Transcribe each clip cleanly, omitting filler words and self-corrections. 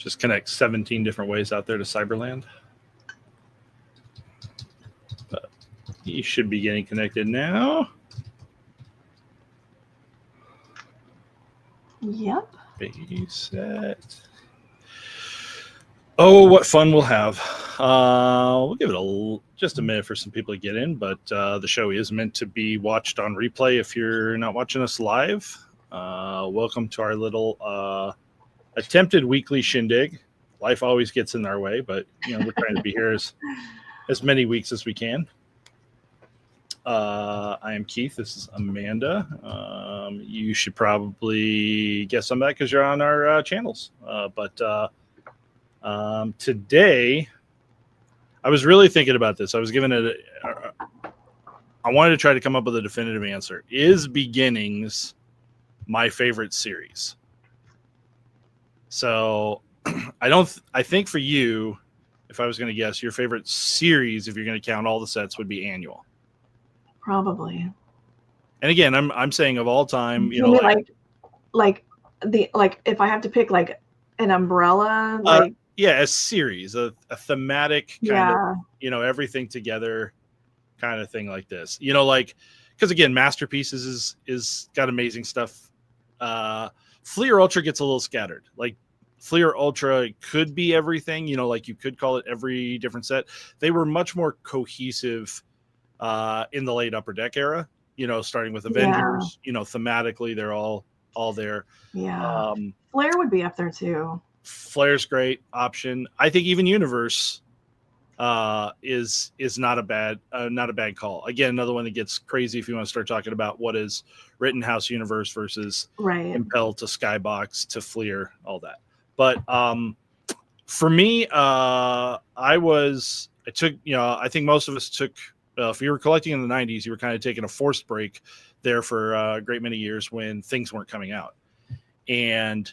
Just connect 17 different ways out there to Cyberland. But you should be getting connected now. Yep. Base set. Oh, what fun we'll have. We'll give it just a minute for some people to get in, but the show is meant to be watched on replay if you're not watching us live. Welcome to our little attempted weekly shindig. Life always gets in our way, but we're trying to be here as many weeks as we can. I am Keith. This is Amanda. You should probably guess some of that because you're on our channels. But today, I was really thinking about this. I was given I wanted to try to come up with a definitive answer. Is Beginnings my favorite series? So I think for you, if I was going to guess, your favorite series, if you're going to count all the sets, would be Annual. Probably. And again, I'm saying of all time, like if I have to pick like an umbrella, like a series, a thematic kind of, everything together kind of thing like this. Because again, Masterpieces is got amazing stuff. Fleer Ultra gets a little scattered. Like Fleer Ultra could be everything, like you could call it every different set. They were much more cohesive in the late Upper Deck era, starting with Avengers, thematically they're all there. Yeah. Flair would be up there too. Flair's great option. I think even Universe is not a bad call. Again, another one that gets crazy if you want to start talking about what is Rittenhouse Universe versus Impel to Skybox to Fleer, all that. But for me, I think most of us took. If you were collecting in the 90s, you were kind of taking a forced break there for a great many years when things weren't coming out. And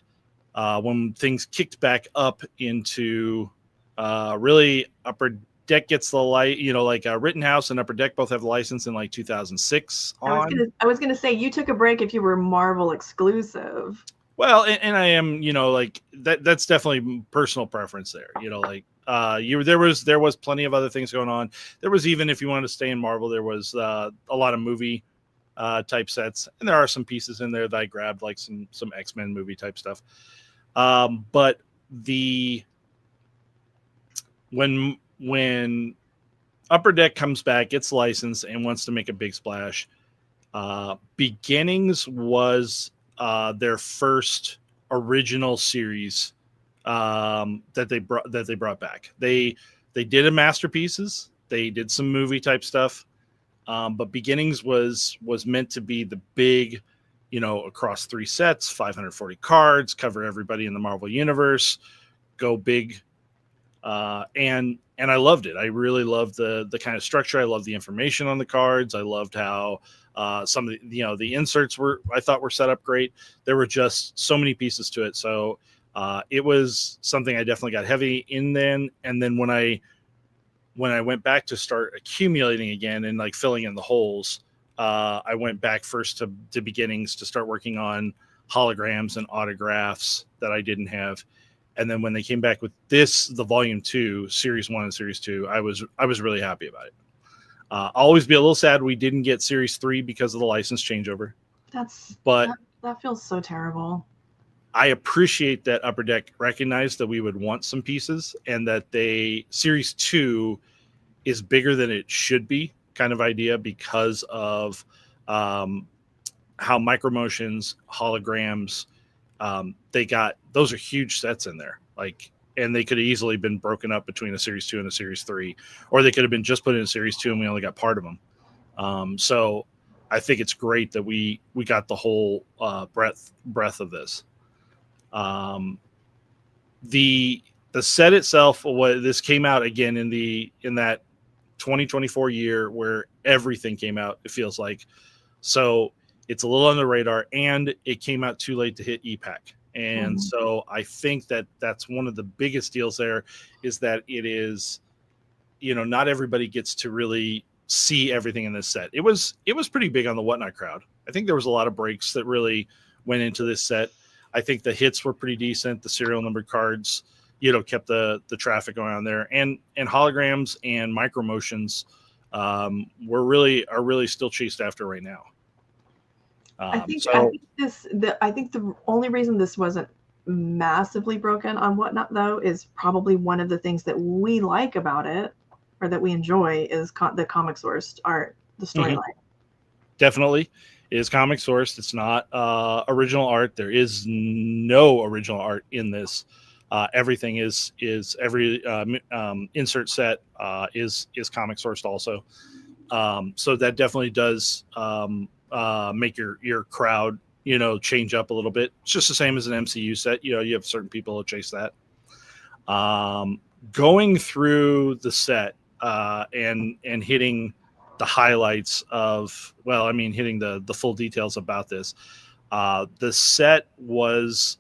when things kicked back up into really Upper Deck gets the light, Rittenhouse and Upper Deck both have the license in like 2006 on. I was gonna say you took a break if you were Marvel exclusive. Well, and I am, that's definitely personal preference there. There was plenty of other things going on. There was, even if you wanted to stay in Marvel, there was a lot of movie type sets, and there are some pieces in there that I grabbed, like some X-Men movie type stuff. But when Upper Deck comes back, gets licensed, and wants to make a big splash, Beginnings was their first original series that they brought back. They did a Masterpieces, they did some movie type stuff, but Beginnings was meant to be the big, across 3 sets, 540 cards, cover everybody in the Marvel universe, go big, and I loved it. I really loved the kind of structure. I loved the information on the cards. I loved how some of the inserts I thought were set up great. There were just so many pieces to it. So it was something I definitely got heavy in then. And then when I went back to start accumulating again and like filling in the holes, I went back first to Beginnings to start working on holograms and autographs that I didn't have. And then when they came back with the volume 2, series 1 and series 2, I was really happy about it. I'll always be a little sad we didn't get series 3 because of the license changeover. That feels so terrible. I appreciate that Upper Deck recognized that we would want some pieces, and that series 2 is bigger than it should be kind of idea because of how micromotions, holograms, those are huge sets in there. And they could have easily been broken up between a series 2 and a series 3, or they could have been just put in a series 2 and we only got part of them. So I think it's great that we got the whole breadth of this. The set itself, this came out again in that 2024 year where everything came out, it feels like. So it's a little on the radar, and it came out too late to hit EPAC. And so I think that's one of the biggest deals there, is that it is, not everybody gets to really see everything in this set. It was pretty big on the Whatnot crowd. I think there was a lot of breaks that really went into this set. I think the hits were pretty decent. The serial numbered cards kept the traffic going on there, and holograms and micro motions are really still chased after right now. I think the only reason this wasn't massively broken on Whatnot though is probably one of the things that we like about it, or that we enjoy, is the comic sourced art, the storyline. Definitely is comic sourced. It's not original art. There is no original art in this. Everything is every insert set is comic sourced also. So that definitely does make your crowd change up a little bit. It's just the same as an MCU set. You have certain people who chase that. Going through the set and hitting the highlights of, hitting the full details about this. The set was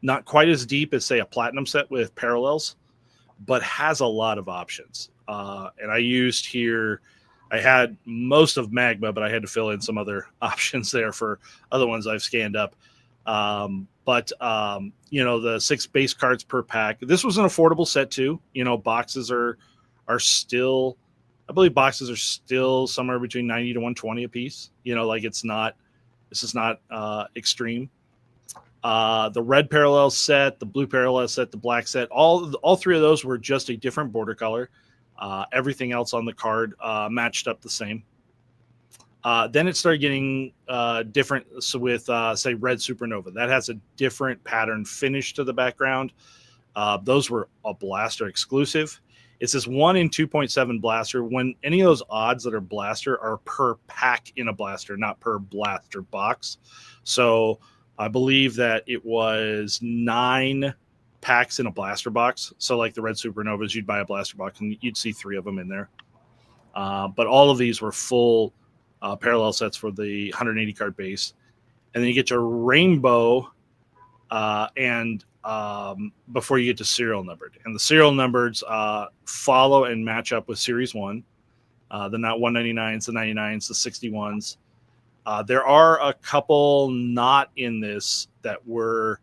not quite as deep as, say, a platinum set with parallels, but has a lot of options. And I had most of Magma, but I had to fill in some other options there for other ones I've scanned up. But the 6 base cards per pack. This was an affordable set too. Boxes are still, I believe boxes are still somewhere between 90 to 120 a piece. This is not extreme. The red parallel set, the blue parallel set, the black set, all 3 of those were just a different border color. Everything else on the card matched up the same. Then it started getting different. So with, say, Red Supernova, that has a different pattern finish to the background. Those were a blaster exclusive. It says 1 in 2.7 blaster. When any of those odds that are blaster are per pack in a blaster, not per blaster box. So I believe that it was 9 packs in a blaster box. So like the Red Supernovas, you'd buy a blaster box and you'd see 3 of them in there. But all of these were full parallel sets for the 180 card base. And then you get your rainbow and before you get to serial numbered. And the serial numbered follow and match up with Series 1. The not 199s, the 99s, the 61s. There are a couple not in this that were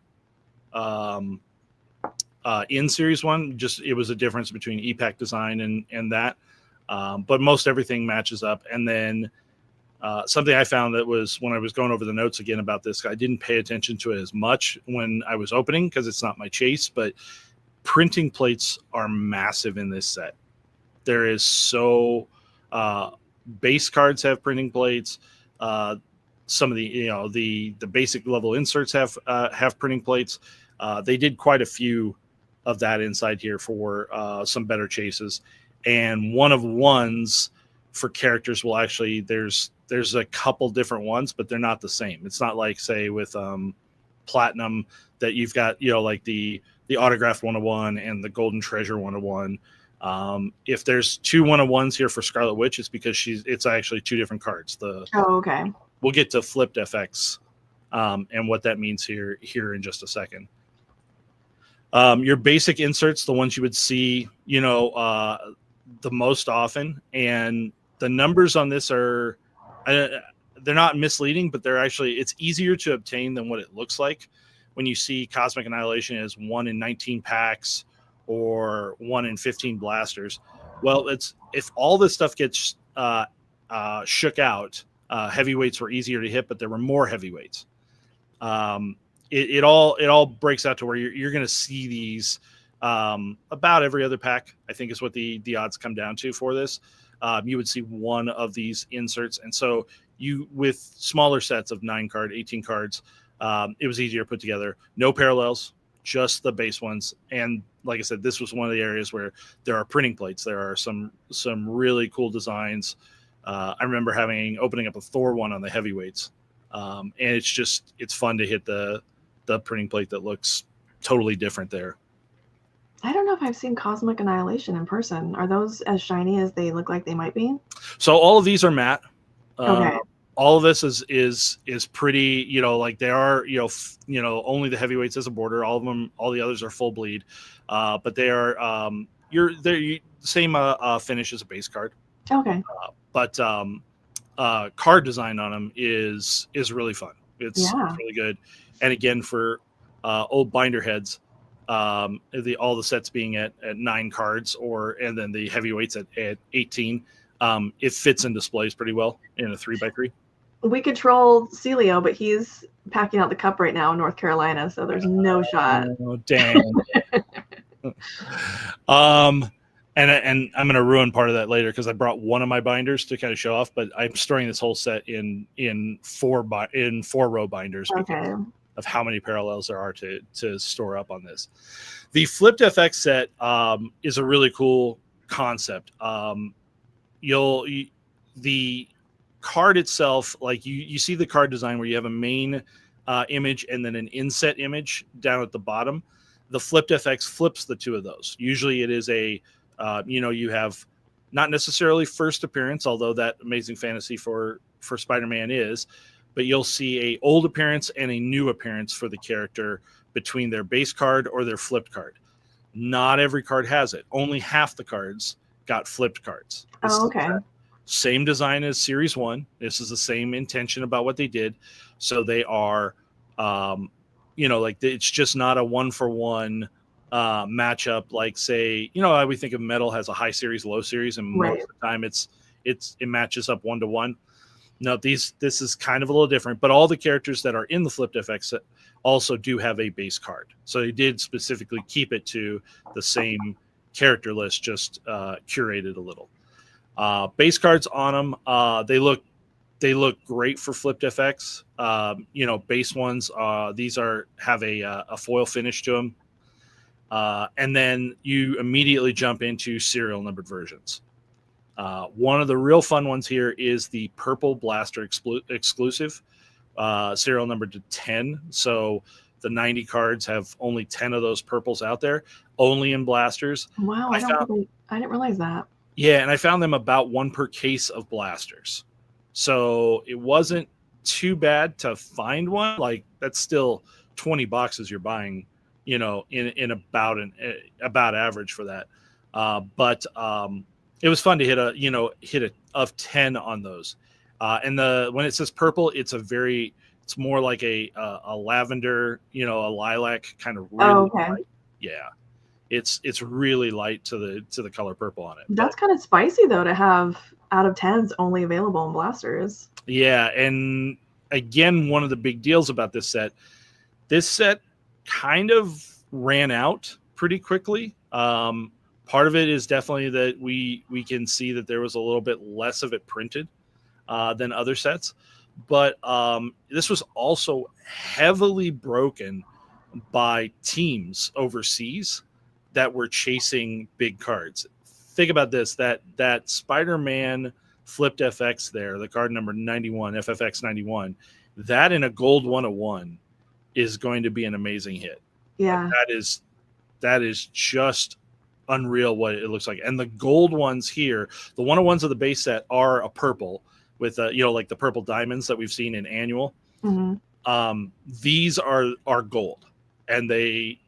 in Series 1. Just it was a difference between EPAC design and that. But most everything matches up. And then something I found that was when I was going over the notes again about this, I didn't pay attention to it as much when I was opening because it's not my chase, but printing plates are massive in this set. There is base cards have printing plates. Some of the basic level inserts have printing plates. They did quite a few of that inside here for some better chases. And one of ones for characters will actually, there's a couple different ones, but they're not the same. It's not like, say, with Platinum that you've got, like the Autographed 101 and the Golden Treasure 101. If there's 2 101s here for Scarlet Witch, it's because it's actually 2 different cards. Okay. We'll get to flipped FX and what that means here in just a second. Your basic inserts, the ones you would see, the most often, and the numbers on this are, they're not misleading, but it's easier to obtain than what it looks like when you see Cosmic Annihilation as 1 in 19 packs or 1 in 15 blasters. Well, if all this stuff gets shook out, heavyweights were easier to hit, but there were more heavyweights. It all breaks out to where you're going to see these about every other pack, I think is what the odds come down to for this. You would see one of these inserts. And so with smaller sets of 9 card, 18 cards, it was easier to put together. No parallels, just the base ones. And like I said, this was one of the areas where there are printing plates. There are some really cool designs. I remember opening up a Thor one on the heavyweights. And it's fun to hit the printing plate that looks totally different there. I don't know if I've seen Cosmic Annihilation in person. Are those as shiny as they look like they might be? So all of these are matte. Okay. All of this is pretty, like they are, only the heavyweights as a border. All of them, all the others are full bleed. But they are, they're same finish as a base card. Okay. But card design on them is really fun. It's really good. And again, for old binder heads, all the sets being at 9 cards, and then the heavyweights at 18. It fits in displays pretty well in a 3x3. We could troll Celio, but he's packing out the cup right now in North Carolina, so there's no shot. Oh, dang. And I'm going to ruin part of that later because I brought one of my binders to kind of show off, but I'm storing this whole set in 4 row binders because of how many parallels there are to store up on this. The flipped FX set is a really cool concept. The card itself, like you see the card design where you have a main image and then an inset image down at the bottom. The flipped FX flips the two of those. Usually it is you have not necessarily first appearance, although that Amazing Fantasy for Spider-Man is, but you'll see a old appearance and a new appearance for the character between their base card or their flipped card. Not every card has it. Only half the cards got flipped cards. Same design as Series 1. This is the same intention about what they did. So they are, it's just not a 1-for-1 matchup. Like, say, we think of Metal has a high series, low series, and most of the time it matches up 1-to-1. No, this is kind of a little different, but all the characters that are in the flipped FX set also do have a base card. So they did specifically keep it to the same character list, just curated a little. Base cards on them, they look great for flipped FX. Base ones, these have a foil finish to them. And then you immediately jump into serial numbered versions. One of the real fun ones here is the Purple Blaster exclusive, serial numbered to 10. So the 90 cards have only 10 of those purples out there, only in blasters. Wow, I didn't realize that. Yeah, and I found them about 1 per case of blasters. So it wasn't too bad to find one. Like, that's still 20 boxes you're buying, in about average for that. But it was fun to hit a of 10 on those. And when it says purple, it's more like a lavender, a lilac kind of really light. Yeah. It's really light to the color purple on it. That's kind of spicy though to have out of 10s only available in blasters. Yeah, and again, one of the big deals about this set kind of ran out pretty quickly. Part of it is definitely that we can see that there was a little bit less of it printed than other sets, but this was also heavily broken by teams overseas that were chasing big cards. Think about this, that Spider-Man flipped FX there, the card number 91, FFX 91, that in a gold 101 is going to be an amazing hit. Yeah. That is just unreal what it looks like. And the gold ones here, the 101s of the base set are a purple with like the purple diamonds that we've seen in annual. Mm-hmm. These are gold, and they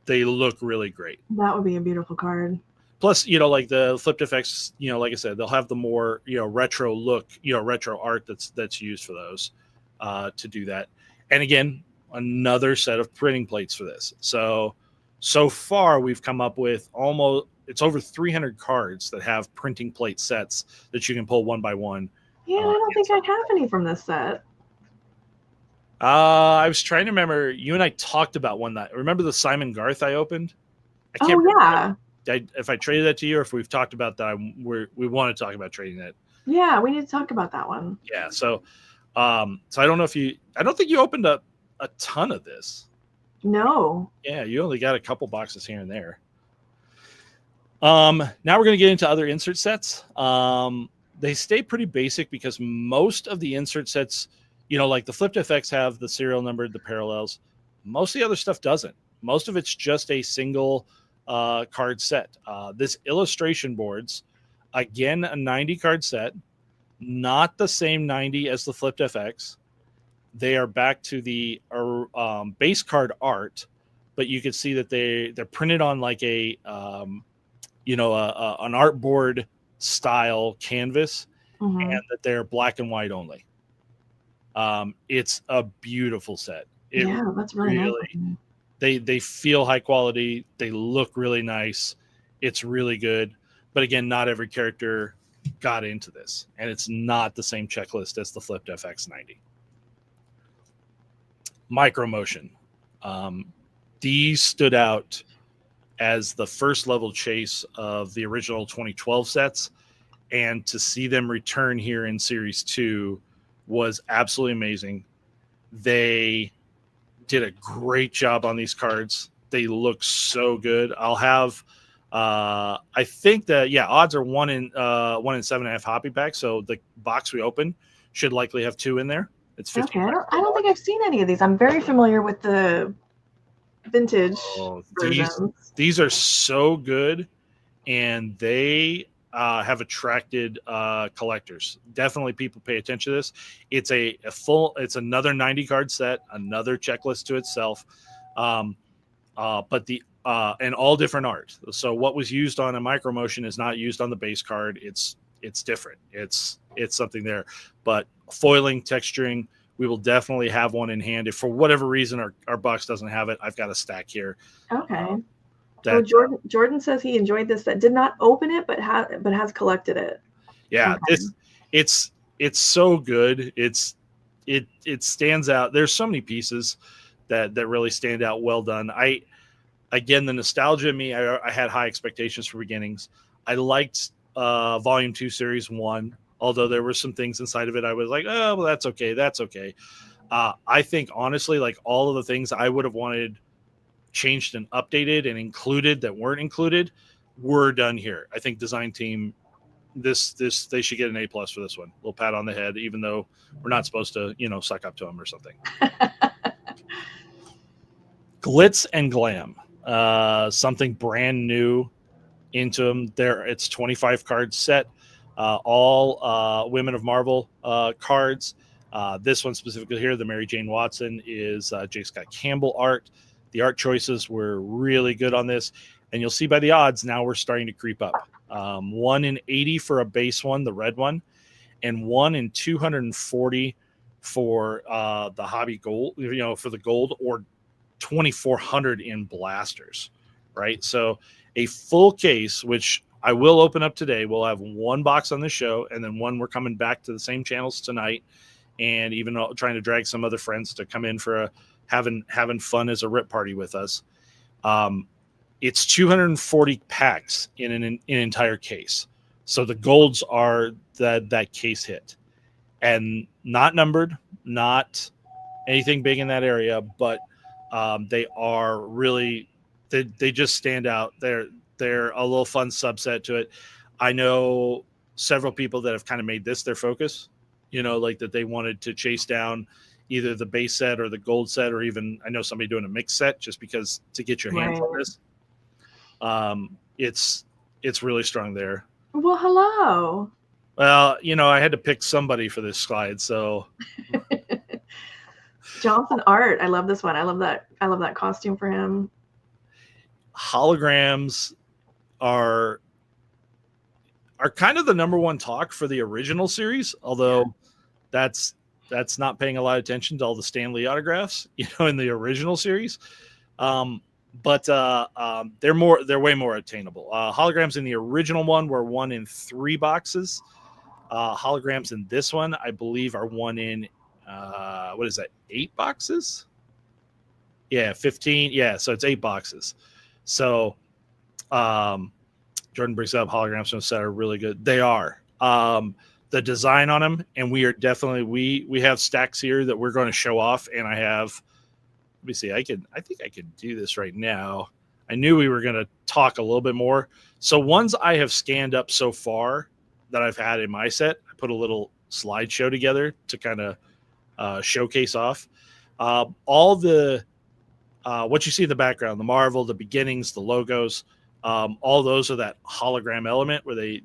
look really great. That would be a beautiful card. Plus, like the flipped FX, like I said, they'll have the more retro look, retro art that's used for those to do that. And again, another set of printing plates for this. So far we've come up with it's over 300 cards that have printing plate sets that you can pull one by one. Yeah, I don't think I have any from this set. I was trying to remember. You and I talked about one that. Remember the Simon Garth I opened? I can't remember if I traded that to you or if we've talked about that. We want to talk about trading that. Yeah, we need to talk about that one. Yeah. So I don't know I don't think you opened up a ton of this. No. Yeah, you only got a couple boxes here and there. Now we're going to get into other insert sets. They stay pretty basic because most of the insert sets, like the flipped FX have the serial numbered, the parallels. Most of the other stuff doesn't. Most of it's just a single card set. This illustration boards, again, a 90 card set, not the same 90 as the flipped FX. They are back to the base card art, but you can see that they're printed on like an artboard style canvas, mm-hmm. and that they're black and white only. It's a beautiful set. That's really nice. They feel high quality. They look really nice. It's really good. But again, not every character got into this, and it's not the same checklist as the flipped FX90. Micro motion. These stood out as the first level chase of the original 2012 sets, and to see them return here in Series 2 was absolutely amazing. They did a great job on these cards. They look so good. I'll have I think that odds are 1 in 7.5 hobby packs, so the box we open should likely have 2 in there. It's 50. Okay, I don't think I've seen any of these. I'm very familiar with the vintage versions. These are so good, and they have attracted collectors. Definitely people pay attention to this. It's it's another 90 card set, another checklist to itself, but and all different art. So what was used on a micro motion is not used on the base card. It's different. It's something there, but foiling, texturing, we will definitely have one in hand. If for whatever reason our box doesn't have it, I've got a stack here. Okay. So Jordan says he enjoyed this set. Did not open it, but has collected it. Yeah, okay. It's so good. It stands out. There's so many pieces that really stand out. Well done. Again, the nostalgia in me, I had high expectations for beginnings. I liked Volume 2, Series 1, although there were some things inside of it I was like, oh, well, that's okay. I think, honestly, like all of the things I would have wanted changed and updated and included that weren't included were done here. I think design team, they should get an A+ for this one. A little pat on the head, even though we're not supposed to, suck up to them or something. Glitz and glam. Something brand new into them. It's 25 card set, all Women of Marvel cards. This one specifically here, the Mary Jane Watson, is J. Scott Campbell art. The art choices were really good on this, and you'll see by the odds now we're starting to creep up. 1 in 80 for a base one, the red one, and 1 in 240 for the hobby gold, for the gold, or 2,400 in blasters, right? So a full case, which I will open up today. We'll have 1 box on the show, and then 1 we're coming back to the same channels tonight, and even trying to drag some other friends to come in for having fun as a rip party with us. It's 240 packs in an entire case. So the golds are that case hit, and not numbered, not anything big in that area, but they are really, they just stand out. They're a little fun subset to it. I know several people that have kind of made this their focus, like that they wanted to chase down either the base set or the gold set, or even I know somebody doing a mix set just because to get your hands on this. It's really strong there. Well, hello. Well, I had to pick somebody for this slide, so Johnson art. I love this one. I love that costume for him. Holograms are kind of the number one talk for the original series, although that's not paying a lot of attention to all the Stan Lee autographs, in the original series. But they're way more attainable. Holograms in the original one were 1 in 3 boxes. Holograms in this one, I believe, are 1 in 8 boxes? Yeah, 15. Yeah, so it's 8 boxes. So Jordan brings up holograms from the set are really good. They are. The design on them, and we are definitely we have stacks here that we're going to show off, and I have, let me see, I think I could do this right now. I knew we were going to talk a little bit more. So ones I have scanned up so far that I've had in my set, I put a little slideshow together to kind of showcase off all the what you see in the background, the Marvel, the beginnings, the logos, all those are that hologram element where they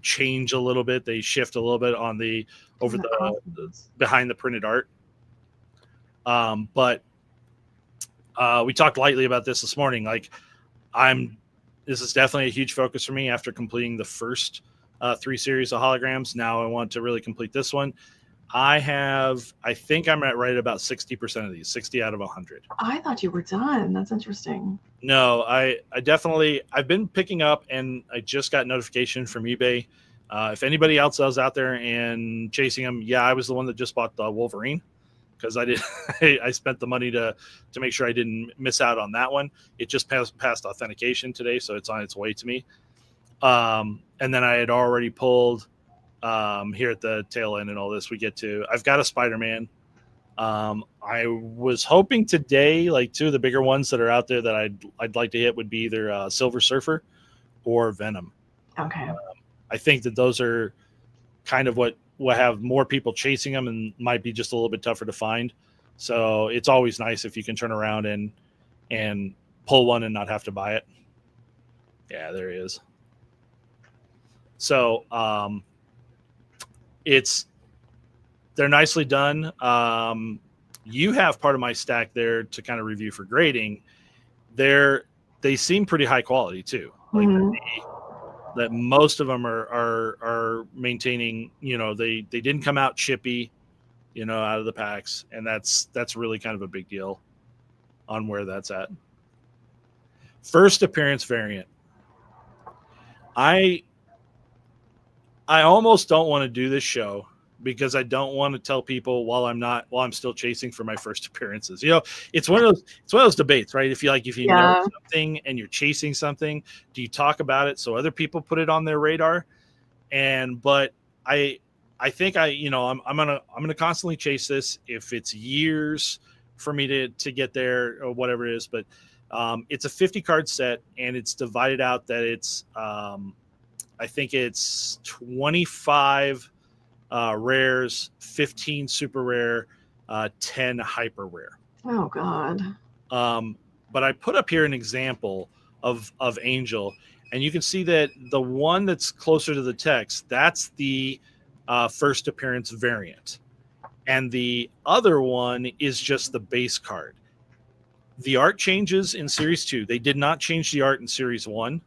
change a little bit, they shift a little bit on the behind the printed art. But we talked lightly about this morning. Like, this is definitely a huge focus for me after completing the first 3 series of holograms. Now I want to really complete this one. I think I'm at right about 60% of these, 60 out of 100. I thought you were done. That's interesting. No, I definitely, I've been picking up, and I just got notification from eBay. If anybody else is out there and chasing them, yeah, I was the one that just bought the Wolverine because I did. I spent the money to make sure I didn't miss out on that one. It just passed authentication today, so it's on its way to me. And then I had already pulled here at the tail end and all this. I've got a Spider-Man. I was hoping today, like two of the bigger ones that are out there that I'd like to hit would be either Silver Surfer or Venom. Okay. I think that those are kind of what have more people chasing them and might be just a little bit tougher to find. So it's always nice if you can turn around and pull one and not have to buy it. Yeah, there he is. So they're nicely done. You have part of my stack there to kind of review for grading. They seem pretty high quality too. Like that most of them are maintaining, they didn't come out chippy, out of the packs. And that's really kind of a big deal on where that's at. First appearance variant. I almost don't want to do this show because I don't want to tell people while I'm still chasing for my first appearances. It's one of those debates, right? If you know something and you're chasing something, do you talk about it so other people put it on their radar? But I think I'm gonna constantly chase this if it's years for me to get there or whatever it is. But it's a 50 card set and it's divided out that it's I think it's 25 rares, 15 super rare, 10 hyper rare. Oh God. But I put up here an example of Angel, and you can see that the one that's closer to the text, that's the first appearance variant. And the other one is just the base card. The art changes in Series 2. They did not change the art in Series 1.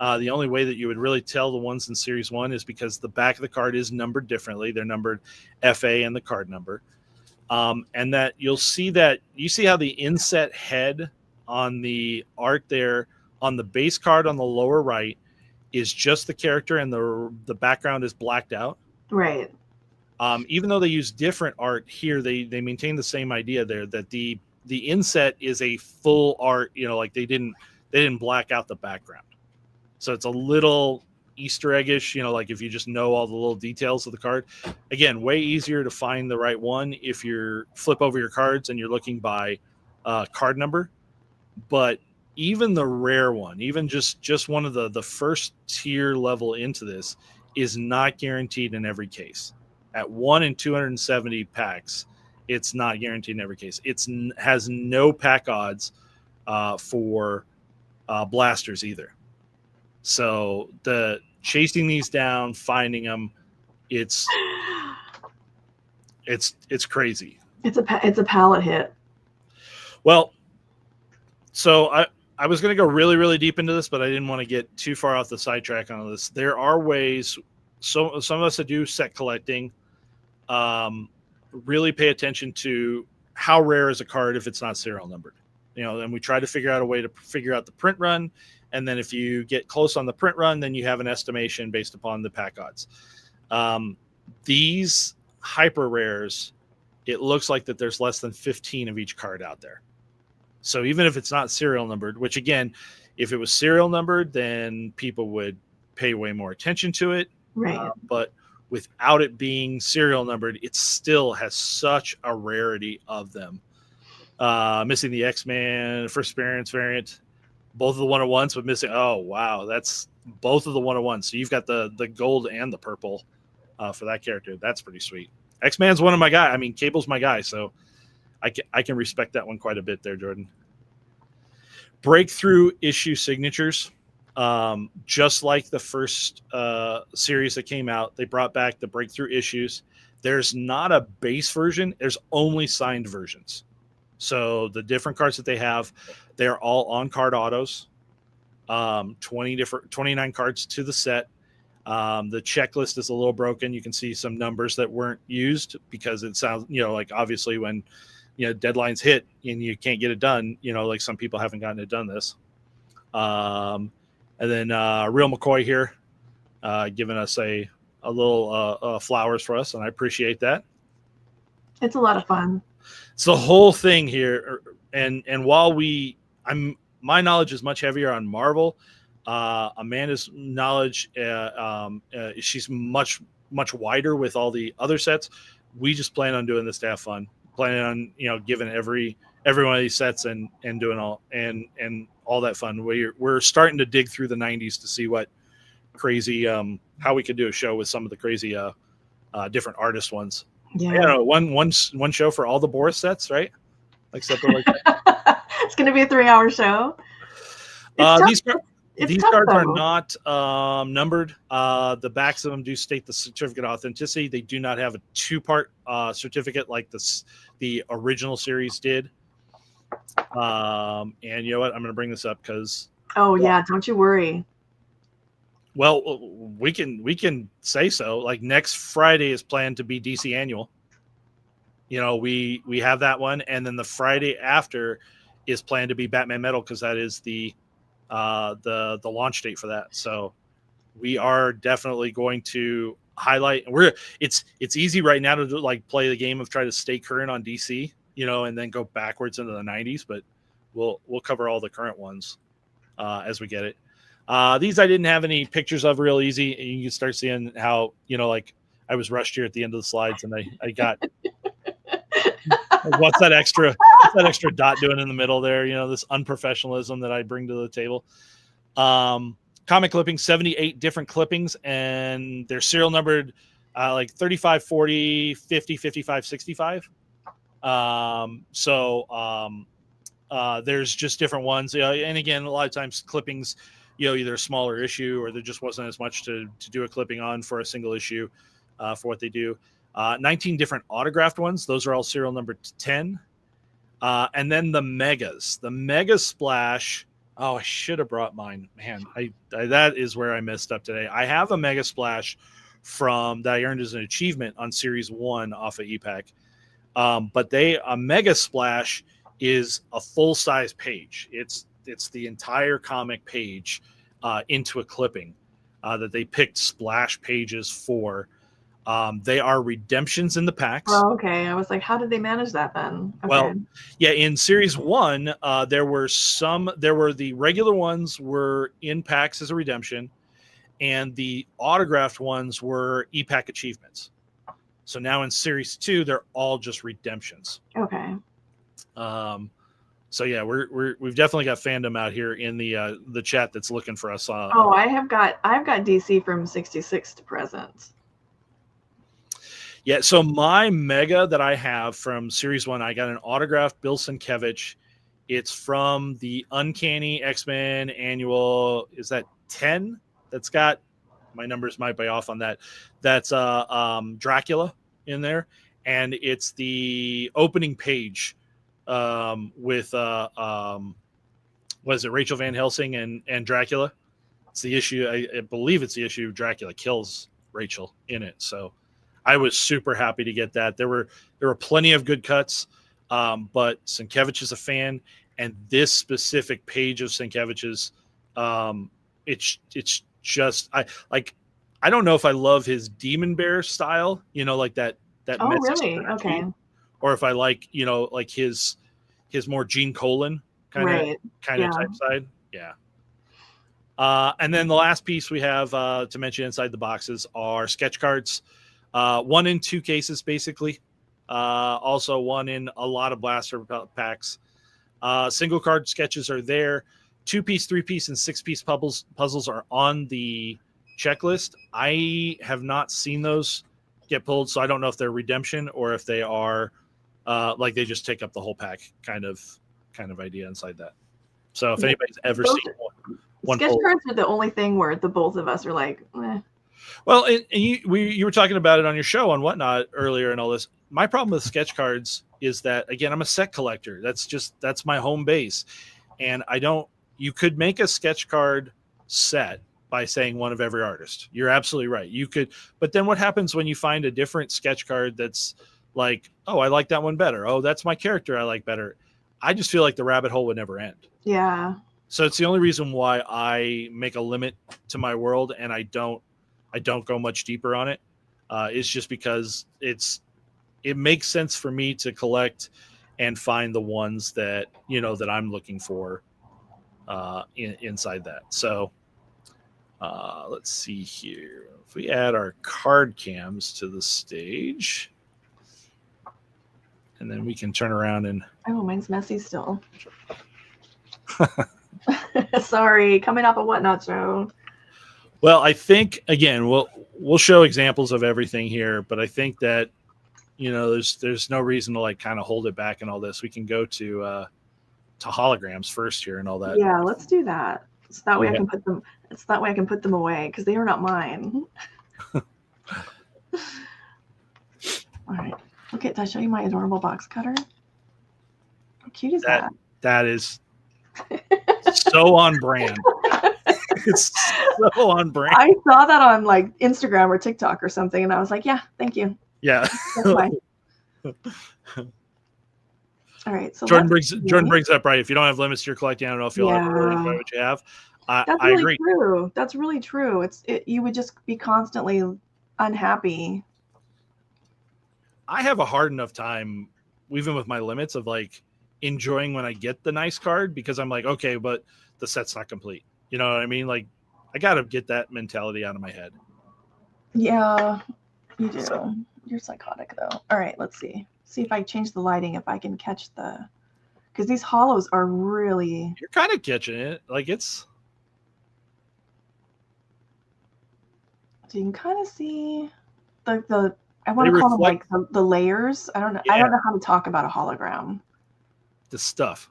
The only way that you would really tell the ones in Series 1 is because the back of the card is numbered differently. They're numbered FA and the card number. And that you see how the inset head on the art there on the base card on the lower right is just the character and the background is blacked out. Right. Even though they use different art here, they maintain the same idea there that the inset is a full art, like they didn't black out the background. So it's a little Easter eggish, like if you just know all the little details of the card. Again, way easier to find the right one if you flip over your cards and you're looking by card number. But even the rare one, even just one of the first tier level into this is not guaranteed in every case. At 1 in 270 packs, it's not guaranteed in every case. It has no pack odds for blasters either. So the chasing these down, finding them, it's crazy. It's a pallet hit. Well, so I was going to go really, really deep into this, but I didn't want to get too far off the sidetrack on this. There are ways. So some of us that do set collecting really pay attention to how rare is a card if it's not serial numbered. And we try to figure out a way to figure out the print run. And then if you get close on the print run, then you have an estimation based upon the pack odds. These hyper rares, it looks like that there's less than 15 of each card out there. So even if it's not serial numbered, which again, if it was serial numbered, then people would pay way more attention to it. Right. But without it being serial numbered, it still has such a rarity of them. Missing the X-Men first appearance variant. Both of the 101s, but missing. Oh, wow. That's both of the 101s. So you've got the gold and the purple for that character. That's pretty sweet. X-Man's one of my guy. I mean, Cable's my guy. So I can respect that one quite a bit there, Jordan. Breakthrough issue signatures. Just like the first series that came out, they brought back the breakthrough issues. There's not a base version. There's only signed versions. So the different cards that they have, they're all on card autos. 29 cards to the set. The checklist is a little broken. You can see some numbers that weren't used because it sounds, like obviously when, deadlines hit and you can't get it done, like some people haven't gotten it done this. And then Real McCoy here giving us a little flowers for us, and I appreciate that. It's a lot of fun. It's the whole thing here. And while my knowledge is much heavier on Marvel, Amanda's knowledge, she's much wider with all the other sets. We just plan on doing this to have fun. Planning on giving every one of these sets and doing all and all that fun. We're starting to dig through the 90s to see what crazy how we could do a show with some of the crazy different artist ones. Yeah, I don't know, one show for all the Boris sets, right? Like something like that. It's going to be a 3-hour show. These cards are not numbered. The backs of them do state the certificate of authenticity. They do not have a 2-part certificate like the original series did. And you know what? I'm going to bring this up because. Oh yeah, don't you worry. Well, we can say so. Like next Friday is planned to be DC Annual. We have that one, and then the Friday after is planned to be Batman Metal because that is the launch date for that. So we are definitely going to highlight. It's easy right now to play the game of try to stay current on DC, and then go backwards into the 90s. But we'll cover all the current ones as we get it. These I didn't have any pictures of real easy. And you can start seeing how, I was rushed here at the end of the slides and I got, what's that extra dot doing in the middle there? This unprofessionalism that I bring to the table. Comic clippings, 78 different clippings, and they're serial numbered 35, 40, 50, 55, 65. There's just different ones. And again, a lot of times clippings, either a smaller issue or there just wasn't as much to do a clipping on for a single issue for what they do. 19 different autographed ones. Those are all serial number 10. And then the megas. The mega splash. Oh, I should have brought mine. Man, I that is where I messed up today. I have a mega splash that I earned as an achievement on Series 1 off of EPAC. But a mega splash is a full-size page. It's the entire comic page into a clipping that they picked splash pages for. They are redemptions in the packs. Oh, okay. I was like, how did they manage that then? Okay. Well, yeah, in Series 1, there were the regular ones were in packs as a redemption, and the autographed ones were EPAC achievements. So now in Series 2, they're all just redemptions. Okay. So yeah, we've definitely got fandom out here in the chat that's looking for us. I've got DC from 66 to present. Yeah, so my mega that I have from Series 1, I got an autographed Bill Sienkiewicz. It's from the Uncanny X-Men annual. Is that 10? That's got, my numbers might be off on that. That's Dracula in there, and it's the opening page with what is it, Rachel Van Helsing and Dracula. It's the issue. I believe it's the issue Dracula kills Rachel in it. So I was super happy to get that. There were plenty of good cuts, but Sienkiewicz is a fan, and this specific page of Sienkiewicz's, it's just I don't know if I love his Demon Bear style, like that. Oh, really? Okay. Or if I like his more Gene Colan kind of type side. Yeah. And then the last piece we have to mention inside the boxes are sketch cards. 1 in 2 cases, basically. Also 1 in a lot of blaster packs. Single card sketches are there. 2-piece, 3-piece, and 6-piece puzzles are on the checklist. I have not seen those get pulled, so I don't know if they're redemption or if they are they just take up the whole pack kind of idea inside that. So if anybody's ever seen one sketch cards are the only thing where the both of us are like, eh. Well, and you were talking about it on your show on Whatnot earlier and all this. My problem with sketch cards is that, again, I'm a set collector. That's my home base. And you could make a sketch card set by saying one of every artist. You're absolutely right. You could, but then what happens when you find a different sketch card that's like, oh, I like that one better. Oh, that's my character I like better. I just feel like the rabbit hole would never end. Yeah. So it's the only reason why I make a limit to my world, and I don't go much deeper on it. It's just because it makes sense for me to collect and find the ones that, that I'm looking for inside that. So let's see here. If we add our card cams to the stage, and then we can turn around and... Oh, mine's messy still. Sorry, coming off a Whatnot show. Well, I think, again, we'll show examples of everything here, but I think that, there's no reason to like kind of hold it back and all this. We can go to holograms first here and all that. Yeah, let's do that. So that way I can put them. It's that way I can put them away because they are not mine. All right. Okay, did I show you my adorable box cutter? How cute is that? That is so on brand. It's so on brand. I saw that on like Instagram or TikTok or something, and I was like, yeah, thank you. Yeah. That's fine. All right. So Jordan brings up right. If you don't have limits to your collecting, I don't know if you'll ever really enjoy what you have. That's I really agree. true. That's really true. You would just be constantly unhappy. I have a hard enough time, even with my limits, of like enjoying when I get the nice card, because I'm like, okay, but the set's not complete. You know what I mean? Like, I got to get that mentality out of my head. Yeah, you do. So, you're psychotic though. All right, let's see. See if I change the lighting, if I can catch because these hollows are really... You're kind of catching it. Like it's... So you can kind of see the I want to call them like the layers. I don't know. Yeah. I don't know how to talk about a hologram. The stuff.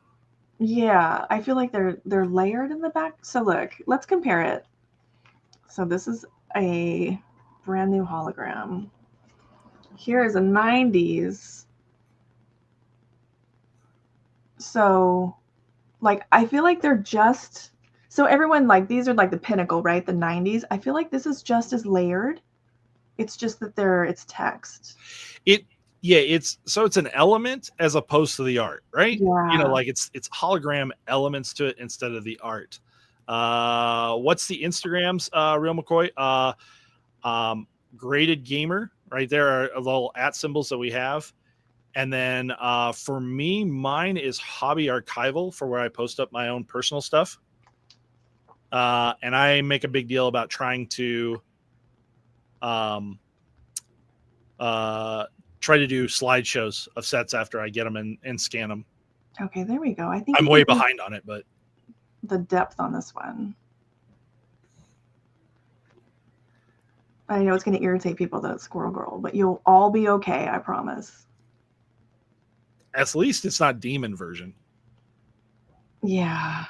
Yeah, I feel like they're layered in the back. So look, let's compare it. So this is a brand new hologram. Here is a 90s. So like I feel like they're just... So everyone, like, these are like the pinnacle, right? The 90s. I feel like this is just as layered. It's just that it's text. It's an element as opposed to the art, right? Yeah. Like it's hologram elements to it instead of the art. What's the Instagrams, Real McCoy? Graded Gamer, right? There are little @ symbols that we have. And then for me, mine is Hobby Archival, for where I post up my own personal stuff. And I make a big deal about trying to try to do slideshows of sets after I get them and scan them. Okay, there we go. I think I'm way behind on it, but the depth on this one. I know it's going to irritate people that it's Squirrel Girl, but you'll all be okay, I promise. At least it's not demon version. Yeah.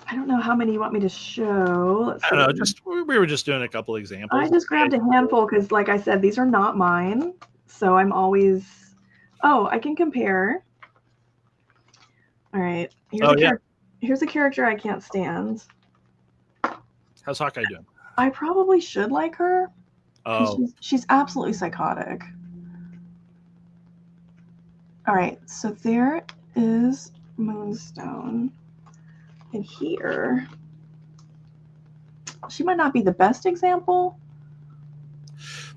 I don't know how many you want me to show. I don't know. We were just doing a couple examples. I just grabbed a handful because, like I said, these are not mine. So I'm always... Oh, I can compare. All right. Here's a character I can't stand. How's Hawkeye doing? I probably should like her. Oh. She's absolutely psychotic. All right. So there is Moonstone. And here, she might not be the best example.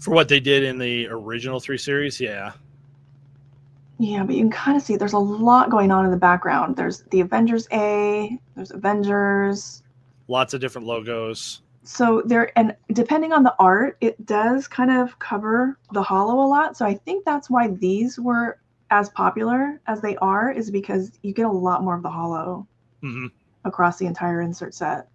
For what they did in the original 3 series, yeah. Yeah, but you can kind of see there's a lot going on in the background. There's the Avengers there's Avengers. Lots of different logos. So and depending on the art, it does kind of cover the hollow a lot. So I think that's why these were as popular as they are, is because you get a lot more of the hollow. Mm-hmm. Across the entire insert set.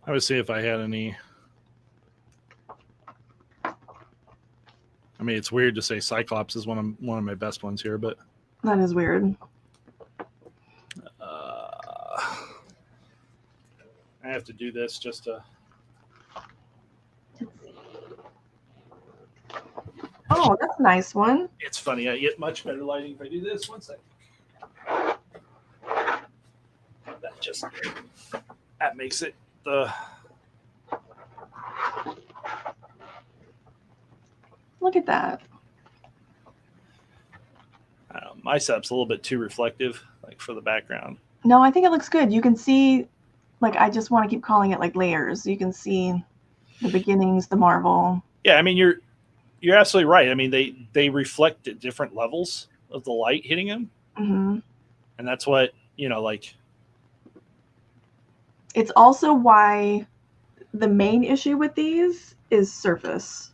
I would see if I had any. I mean, it's weird to say Cyclops is one of my best ones here, but that is weird. I have to do this just to. Oh, Oh, that's a nice one. It's funny. I get much better lighting if I do this. One second. That makes it the. Look at that. My setup's a little bit too reflective, like for the background. No, I think it looks good. You can see, like, I just want to keep calling it like layers. You can see the beginnings, the marble. Yeah, I mean you're absolutely right. I mean they reflect at different levels of the light hitting them, and that's what like. It's also why the main issue with these is surface.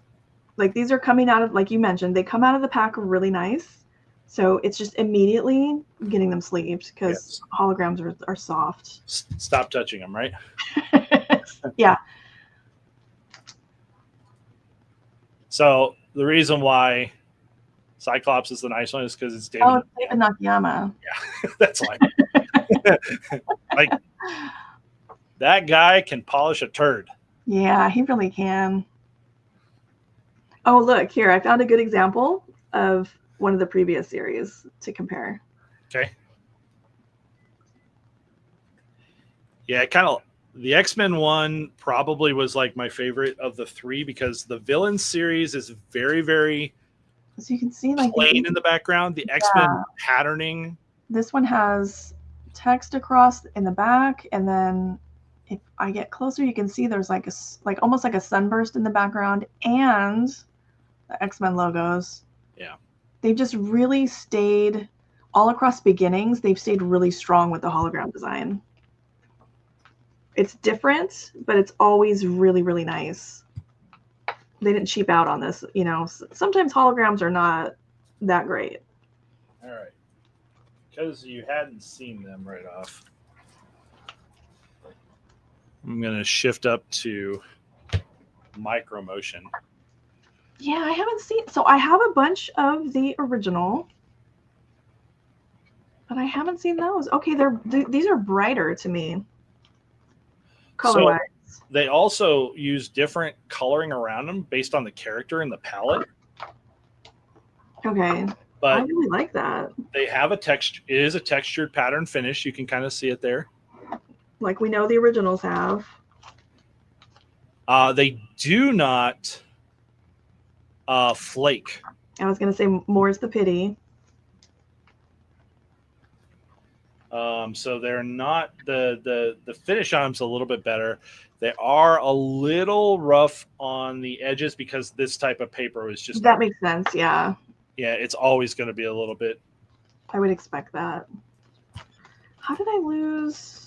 Like these are coming out of, like you mentioned, they come out of the pack really nice. So it's just immediately getting them sleeved because holograms are soft. Stop touching them, right? Yeah. So the reason why Cyclops is the nice one is because it's David. Oh, David Nakayama. Yeah, that's why. Like that guy can polish a turd. Yeah, he really can. Oh, look here. I found a good example of one of the previous series to compare. Okay. Yeah, kind of. The X-Men one probably was like my favorite of the three because the villain series is very, very so you can see like plain in the background. The X-Men patterning. This one has text across in the back, and then if I get closer, you can see there's like almost like a sunburst in the background and the X-Men logos. Yeah. They've just really stayed all across beginnings. They've stayed really strong with the hologram design. It's different, but it's always really, really nice. They didn't cheap out on this. Sometimes holograms are not that great. All right. Because you hadn't seen them right off, I'm going to shift up to micro motion. Yeah, I haven't seen. So I have a bunch of the original, but I haven't seen those. Okay, these are brighter to me. Color-wise. So they also use different coloring around them based on the character and the palette. Okay. But I really like that. They have a texture. It is a textured pattern finish. You can kind of see it there. Like we know the originals have. They do not flake. I was going to say more's the pity. So they're not the finish on them's a little bit better. They are a little rough on the edges because this type of paper was just that makes sense. Yeah. Yeah, it's always going to be a little bit. I would expect that. How did I lose?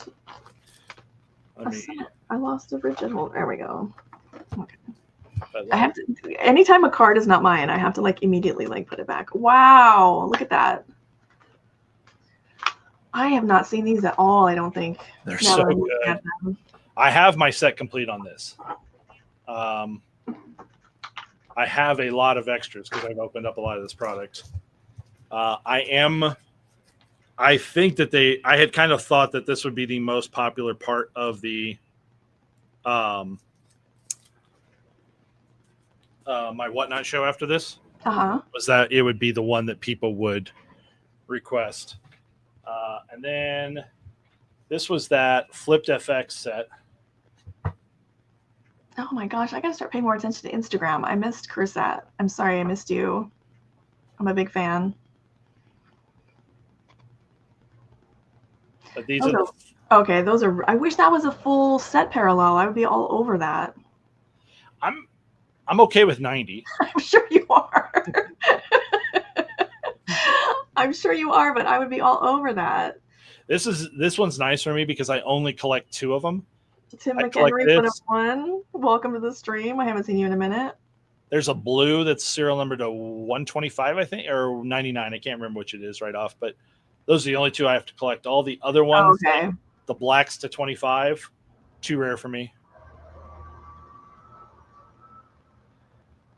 I lost original. There we go. Okay. I have to. Anytime a card is not mine, I have to like immediately like put it back. Wow, look at that. I have not seen these at all. I don't think they're so good. I have my set complete on this. I have a lot of extras because I've opened up a lot of this product. I think that I had kind of thought that this would be the most popular part of the my Whatnot show after this. Was that it would be the one that people would request. And then this was that flipped FX set. Oh my gosh, I gotta start paying more attention to Instagram. I missed Cursat. I'm sorry I missed you. I'm a big fan. But these okay, those are. I wish that was a full set parallel. I would be all over that. I'm okay with 90. I'm sure you are. I'm sure you are, but I would be all over that. This one's nice for me because I only collect 2 of them. Tim McHenry put up 1. Welcome to the stream. I haven't seen you in a minute. There's a blue that's serial number to 125, I think, or 99. I can't remember which it is right off, but those are the only 2 I have to collect. All the other ones, okay. The blacks to 25, too rare for me.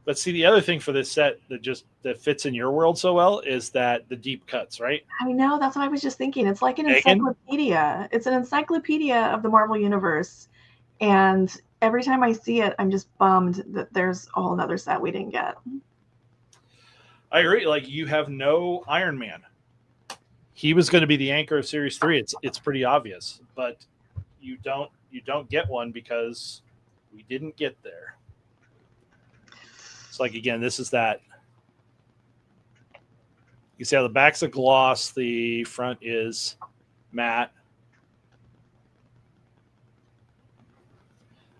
But see, the other thing for this set that fits in your world so well is that the deep cuts, right? I know, that's what I was just thinking. It's like an encyclopedia. It's an encyclopedia of the Marvel Universe. And every time I see it, I'm just bummed that there's a whole nother set we didn't get. I agree. Like, you have no Iron Man. He was going to be the anchor of Series 3. It's pretty obvious, but you don't get one because we didn't get there. It's like, again, this is that. You see how the back's a gloss, the front is matte.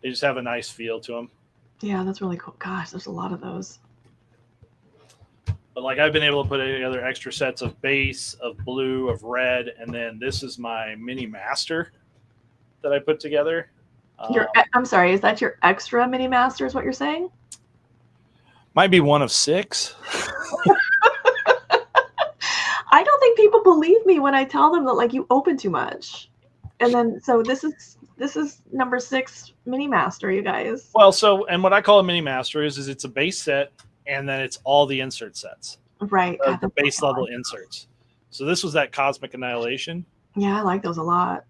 They just have a nice feel to them. Yeah, that's really cool. Gosh, there's a lot of those. But like, I've been able to put together extra sets of base, of blue, of red, and then this is my mini master that I put together. I'm sorry, is that your extra mini master is what you're saying? Might be one of 6. I don't think people believe me when I tell them that like you open too much. And then so this is number 6 mini master, you guys. Well, so, and what I call a mini master is it's a base set and then it's all the insert sets. Right. The base level inserts. So this was that Cosmic Annihilation. Yeah, I like those a lot.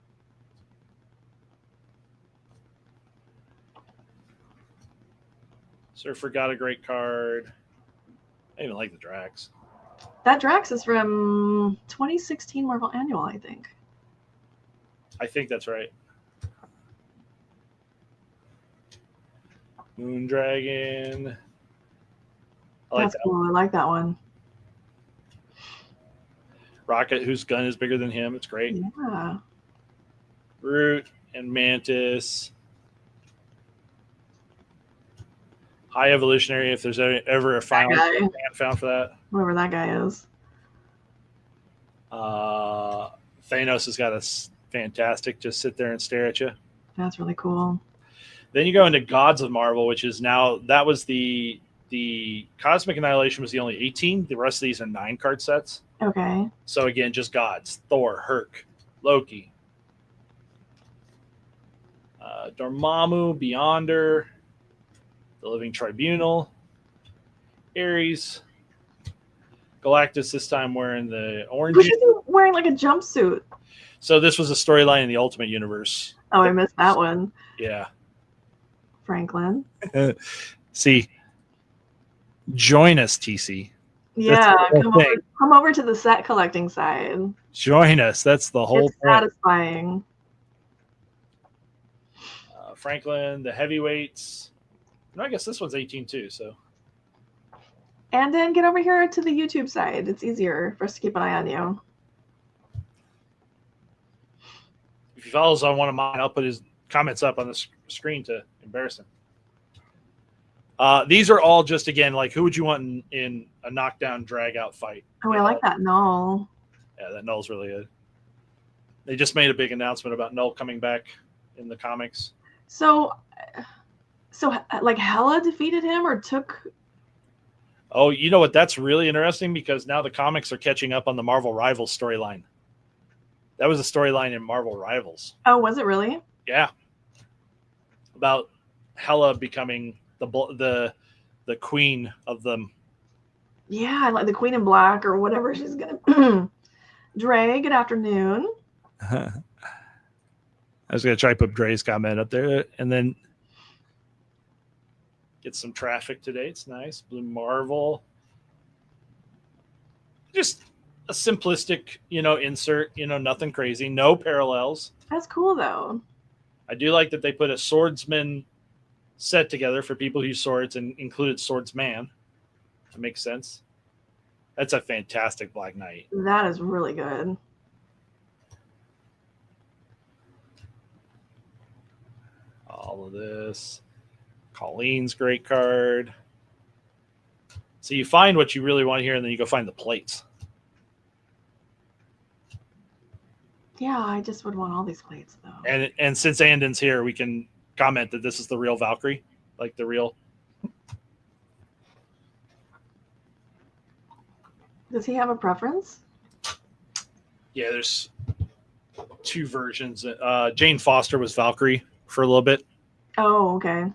Surfer got a great card. I even like the Drax. That Drax is from 2016 Marvel Annual, I think. I think that's right. Moondragon. That's cool. I like that one. Rocket, whose gun is bigger than him. It's great. Yeah. Groot and Mantis. High Evolutionary, if there's ever a fan found for that. Whoever that guy is. Thanos has got a fantastic just sit there and stare at you. That's really cool. Then you go into Gods of Marvel, which is now, that was the Cosmic Annihilation was the only 18. The rest of these are 9 card sets. Okay. So again, just gods. Thor, Herc, Loki, Dormammu, Beyonder, the Living Tribunal, Ares, Galactus, this time wearing the orange. Who's wearing like a jumpsuit? So this was a storyline in the Ultimate Universe. Oh, I missed that one. Yeah. Franklin. See, join us, TC. Yeah, come over to the set collecting side. Join us. That's the whole point. Satisfying. Franklin, the heavyweights. No, I guess this one's 18 too. So. And then get over here to the YouTube side. It's easier for us to keep an eye on you. If he follows on one of mine, I'll put his comments up on the screen to embarrass him. These are all just, again, like, who would you want in a knockdown, drag-out fight? Oh, I like that Null. Yeah, that Null's really good. They just made a big announcement about Null coming back in the comics. So like, Hela defeated him or took... Oh, you know what? That's really interesting because now the comics are catching up on the Marvel Rivals storyline. That was a storyline in Marvel Rivals. Oh, was it really? Yeah. About Hela becoming the queen of them. Yeah, like the Queen in Black or whatever she's gonna. Dre, good afternoon. I was gonna try to put Dre's comment up there and then get some traffic today. It's nice. Blue Marvel. Just a simplistic, insert. Nothing crazy. No parallels. That's cool though. I do like that they put a swordsman set together for people who use swords and included swordsman. That makes sense. That's a fantastic Black Knight. That is really good. All of this. Colleen's great card. So you find what you really want here, and then you go find the plates. Yeah, I just would want all these plates, though. And since Andon's here, we can comment that this is the real Valkyrie, like the real. Does he have a preference? Yeah, there's 2 versions. Jane Foster was Valkyrie for a little bit. Oh, okay.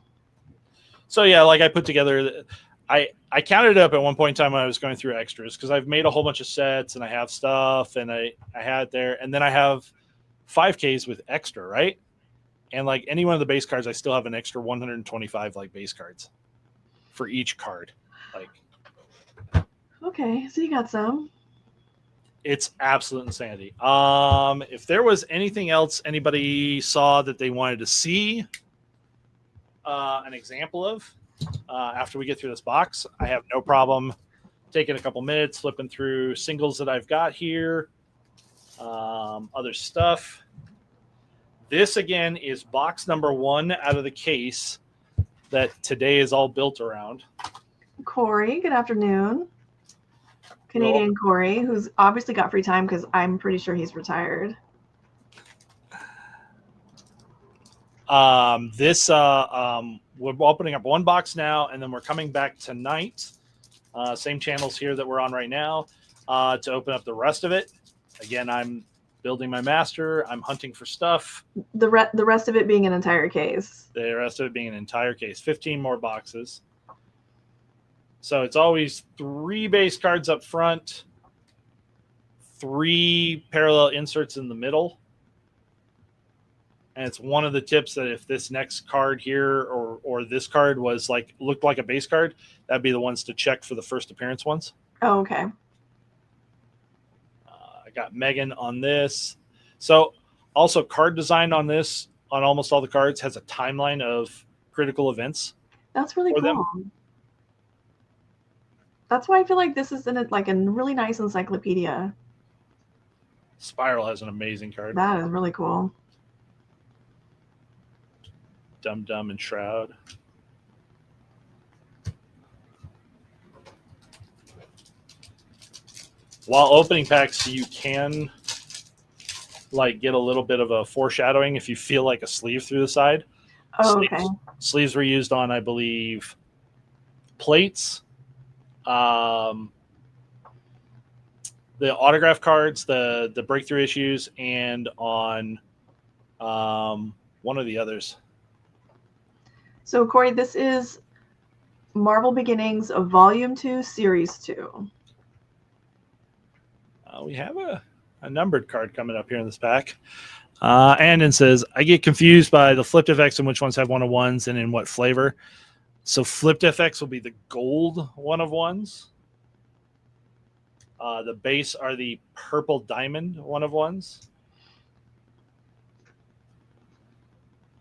So yeah, like I put together, I counted up at one point in time when I was going through extras because I've made a whole bunch of sets and I have stuff and I had it there, and then I have 5Ks with extra, right? And like any one of the base cards, I still have an extra 125 like base cards for each card. Like, Okay, so you got some. It's absolute insanity. If there was anything else anybody saw that they wanted to see an example of after we get through this box, I have no problem taking a couple minutes, flipping through singles that I've got here, other stuff. This, again, is box number 1 out of the case that today is all built around. Corey, good afternoon. Canadian Corey, who's obviously got free time because I'm pretty sure he's retired. We're opening up one box now, and then we're coming back tonight. Same channels here that we're on right now to open up the rest of it. Again, I'm building my master. I'm hunting for stuff. The rest of it being an entire case. The rest of it being an entire case. 15 more boxes. So it's always 3 base cards up front, 3 parallel inserts in the middle. And it's one of the tips that if this next card here or this card was looked like a base card, that'd be the ones to check for the first appearance ones. Oh, okay. I got Megan on this. So also card design on this, on almost all the cards, has a timeline of critical events. That's really cool. Them. That's why I feel like this is like a really nice encyclopedia. Spiral has an amazing card. That is really cool. Dum Dum and Shroud. While opening packs, you can get a little bit of a foreshadowing if you feel like a sleeve through the side. Oh, okay. Sleeves were used on, I believe, plates, the autograph cards, the breakthrough issues, and on one of the others. So, Corey, this is Marvel Beginnings of Volume 2, Series 2. We have a numbered card coming up here in this pack. And it says, I get confused by the flipped FX and which ones have 1-of-1s and in what flavor. So flipped FX will be the gold 1-of-1s. The base are the purple diamond 1-of-1s.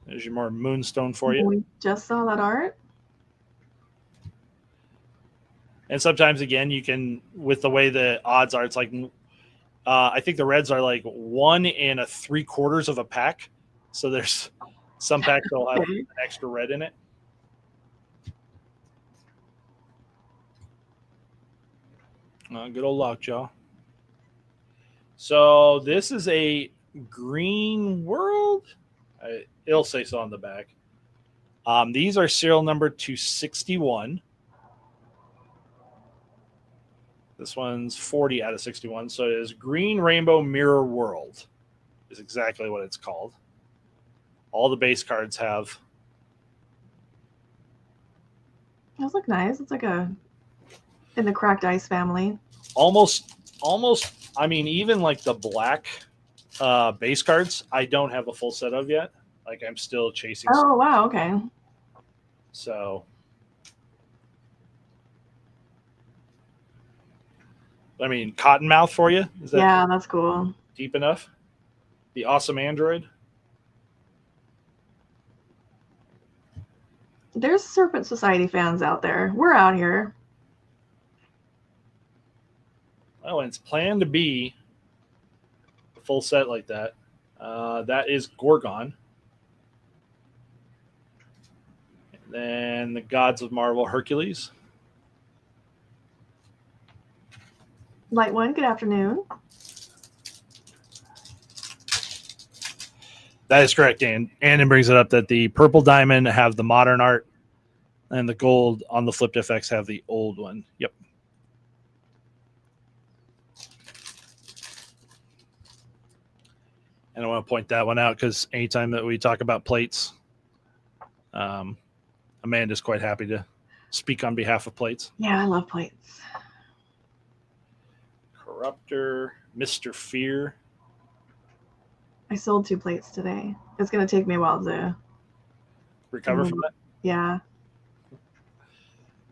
There's your more moonstone for you. We just saw that art. And sometimes, again, you can, with the way the odds are, it's like, I think the reds are like 1 3/4 of a pack. So there's some packs that'll have an extra red in it. Good old Lockjaw. So this is a green world. It'll say so on the back. These are serial number 261. This one's 40 out of 61. So it is Green Rainbow Mirror World is exactly what it's called. All the base cards have. Those look nice. It's like in the Cracked Ice family. Almost. I mean, even like the black base cards, I don't have a full set of yet. Like I'm still chasing. Oh, wow. Okay. So, I mean, Cottonmouth for you? Is that that's cool. Deep enough? The Awesome Android? There's Serpent Society fans out there. We're out here. Well, and it's planned to be a full set like that. That is Gorgon. And then the Gods of Marvel, Hercules. Light One, good afternoon. That is correct, Dan. And it brings it up that the purple diamond have the modern art and the gold on the flipped FX have the old one. Yep. And I want to point that one out because anytime that we talk about plates, Amanda's quite happy to speak on behalf of plates. Yeah, I love plates. Corruptor, Mr. Fear. I sold 2 plates today. It's going to take me a while to recover from that. Yeah.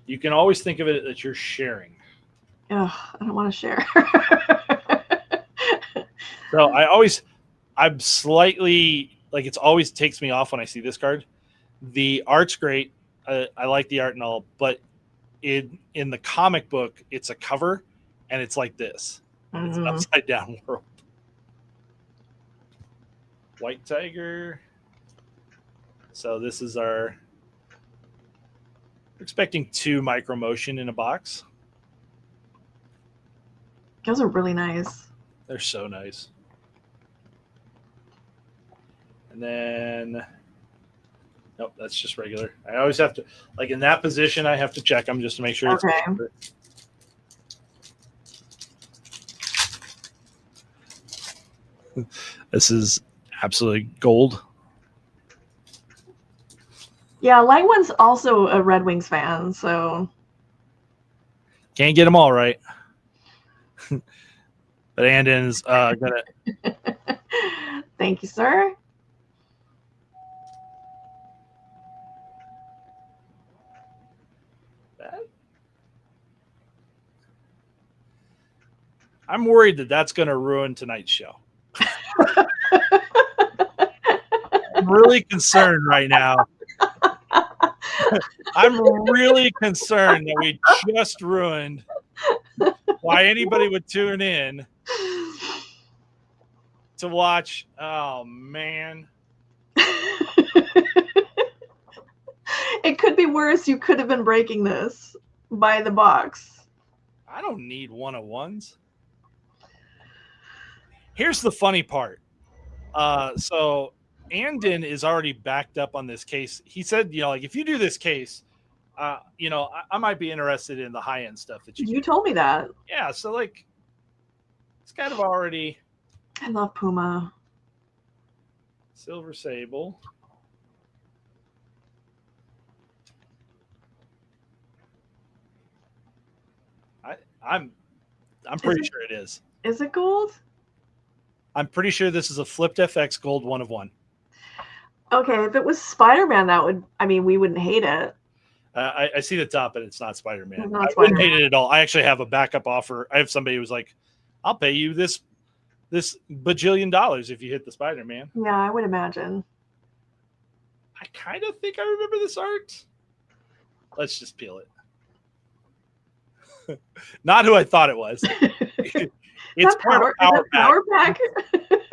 You can always think of it that you're sharing. Ugh, I don't want to share. So I'm slightly like, it's always takes me off when I see this card. The art's great. I like the art and all, but in the comic book, it's a cover, and it's like this. It's an upside down world. White Tiger. So this is our. We're expecting 2 micro motion in a box. Those are really nice. They're so nice. And then, nope, that's just regular. I always have to, like in that position, I have to check them just to make sure. Okay. This is absolutely gold. Yeah, Light One's also a Red Wings fan, so Can't get them all right. But Andon's gonna. Thank you, sir. I'm worried that that's going to ruin tonight's show. I'm really concerned right now. I'm really concerned that we just ruined why anybody would tune in to watch. Oh, man. It could be worse. You could have been breaking this by the box. I don't need 101s. Here's the funny part. So Andon is already backed up on this case. He said, like if you do this case, I might be interested in the high end stuff that you told me that. Yeah, so like it's kind of already. I love Puma. Silver Sable. I'm pretty sure it is. Is it gold? I'm pretty sure this is a flipped FX gold 1 of 1. Okay, if it was Spider-Man, we wouldn't hate it. I see the top, but it's not Spider-Man. It's not I Spider-Man. wouldn't hate it at all. I actually have a backup offer. I have somebody who's like, I'll pay you this bajillion dollars if you hit the Spider-Man. Yeah, I would imagine. I kind of think I remember this art. Let's just peel it. Not who I thought it was. It's part of Power Pack.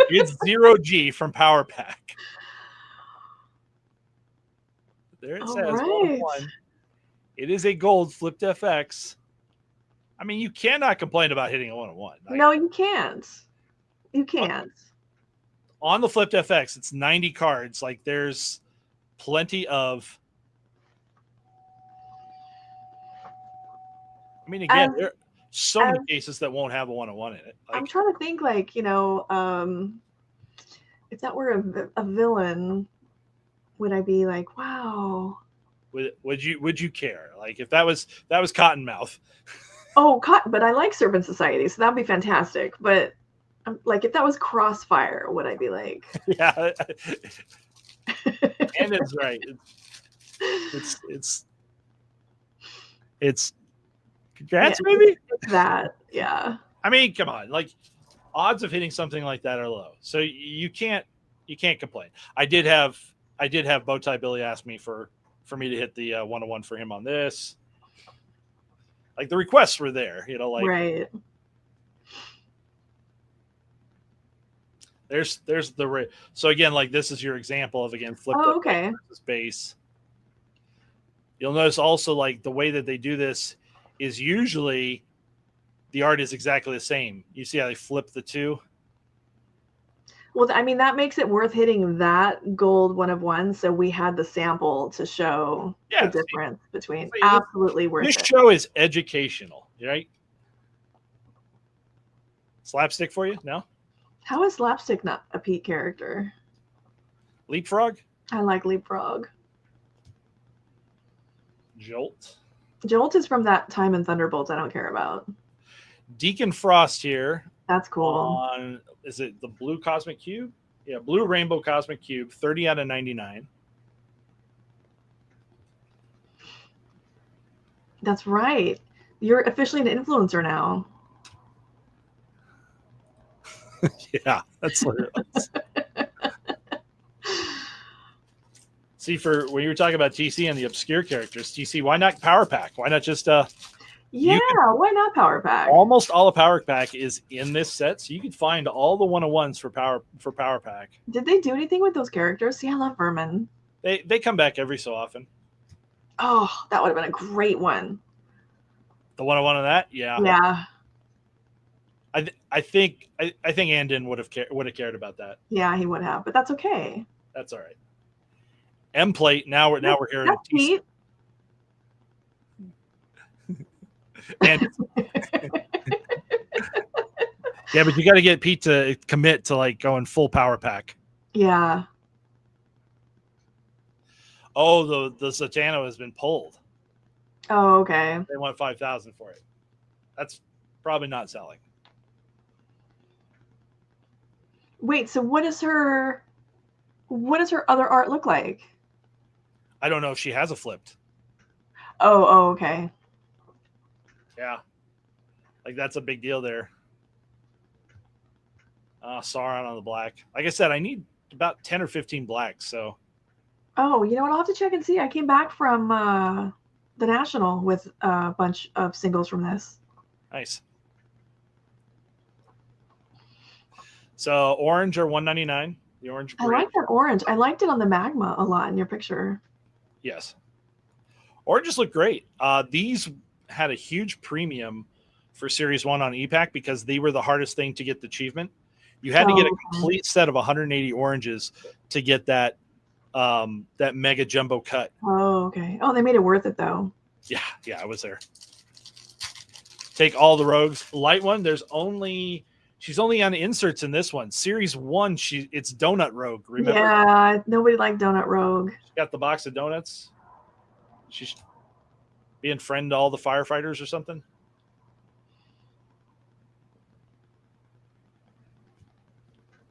It's 0G from Power Pack. There it says right. 1. It is a gold flipped FX. I mean, you cannot complain about hitting a 101. No, you can't. You can't. On the flipped FX, it's 90 cards. Like there's plenty of. I mean, again, there are so many cases that won't have a 101 in it. Like, I'm trying to think, like, if that were a villain, would I be like, wow? Would you care? Like if that was Cottonmouth. Oh, but I like Serpent Society, so that'd be fantastic. But like if that was Crossfire, would I be like? Yeah. And it's right. It's congrats, maybe? It's that, yeah. I mean, come on. Like odds of hitting something like that are low. So you can't complain. I did have Bowtie Billy ask me for me to hit the 101 for him on this. Like the requests were there, like right. There's the so again, like this is your example of flipped up versus base. You'll notice also like the way that they do this is usually the art is exactly the same. You see how they flip the 2? Well, I mean, that makes it worth hitting that gold 1 of 1. So we had the sample to show the difference between. Absolutely worth it. This show is educational, right? Slapstick for you? No? How is Slapstick not a Pete character? Leapfrog? I like Leapfrog. Jolt? Jolt is from that time in Thunderbolts I don't care about. Deacon Frost here. That's cool. On, is it the Blue Cosmic Cube? Yeah, Blue Rainbow Cosmic Cube, 30 out of 99. That's right. You're officially an influencer now. Yeah, that's literally. See, for when you were talking about TC and the obscure characters, TC, why not Power Pack? Why not just Yeah, why not Power Pack? Almost all of Power Pack is in this set, so you can find all the 101s for Power Pack. Did they do anything with those characters? See, I love Vermin. They come back every so often. Oh, that would have been a great one. The 101 of that, yeah. Yeah. I think Andin would have cared about that. Yeah, he would have, but that's okay. That's all right. M plate. Now we're hearing Pete. And yeah, but you got to get Pete to commit to like going full Power Pack. Yeah. Oh, the Zatanna has been pulled. Oh, okay. They want 5,000 for it. That's probably not selling. Wait, so what does her other art look like? I don't know if she has a flipped. Oh, okay. Yeah. Like that's a big deal there. Sauron on the black. Like I said, I need about 10 or 15 blacks, so. Oh, you know what? I'll have to check and see. I came back from the National with a bunch of singles from this. Nice. So orange or 199. The orange. I like that orange. I liked it on the Magma a lot in your picture. Yes. Oranges look great. These had a huge premium for Series 1 on EPAC because they were the hardest thing to get the achievement. You had to get a complete set of 180 oranges to get that that mega jumbo cut. Oh, okay. Oh, they made it worth it though. Yeah, I was there. Take all the rogues. Light one, she's only on inserts in this one. Series 1, it's Donut Rogue, remember? Yeah, nobody liked Donut Rogue. She got the box of donuts. She's being friend to all the firefighters or something.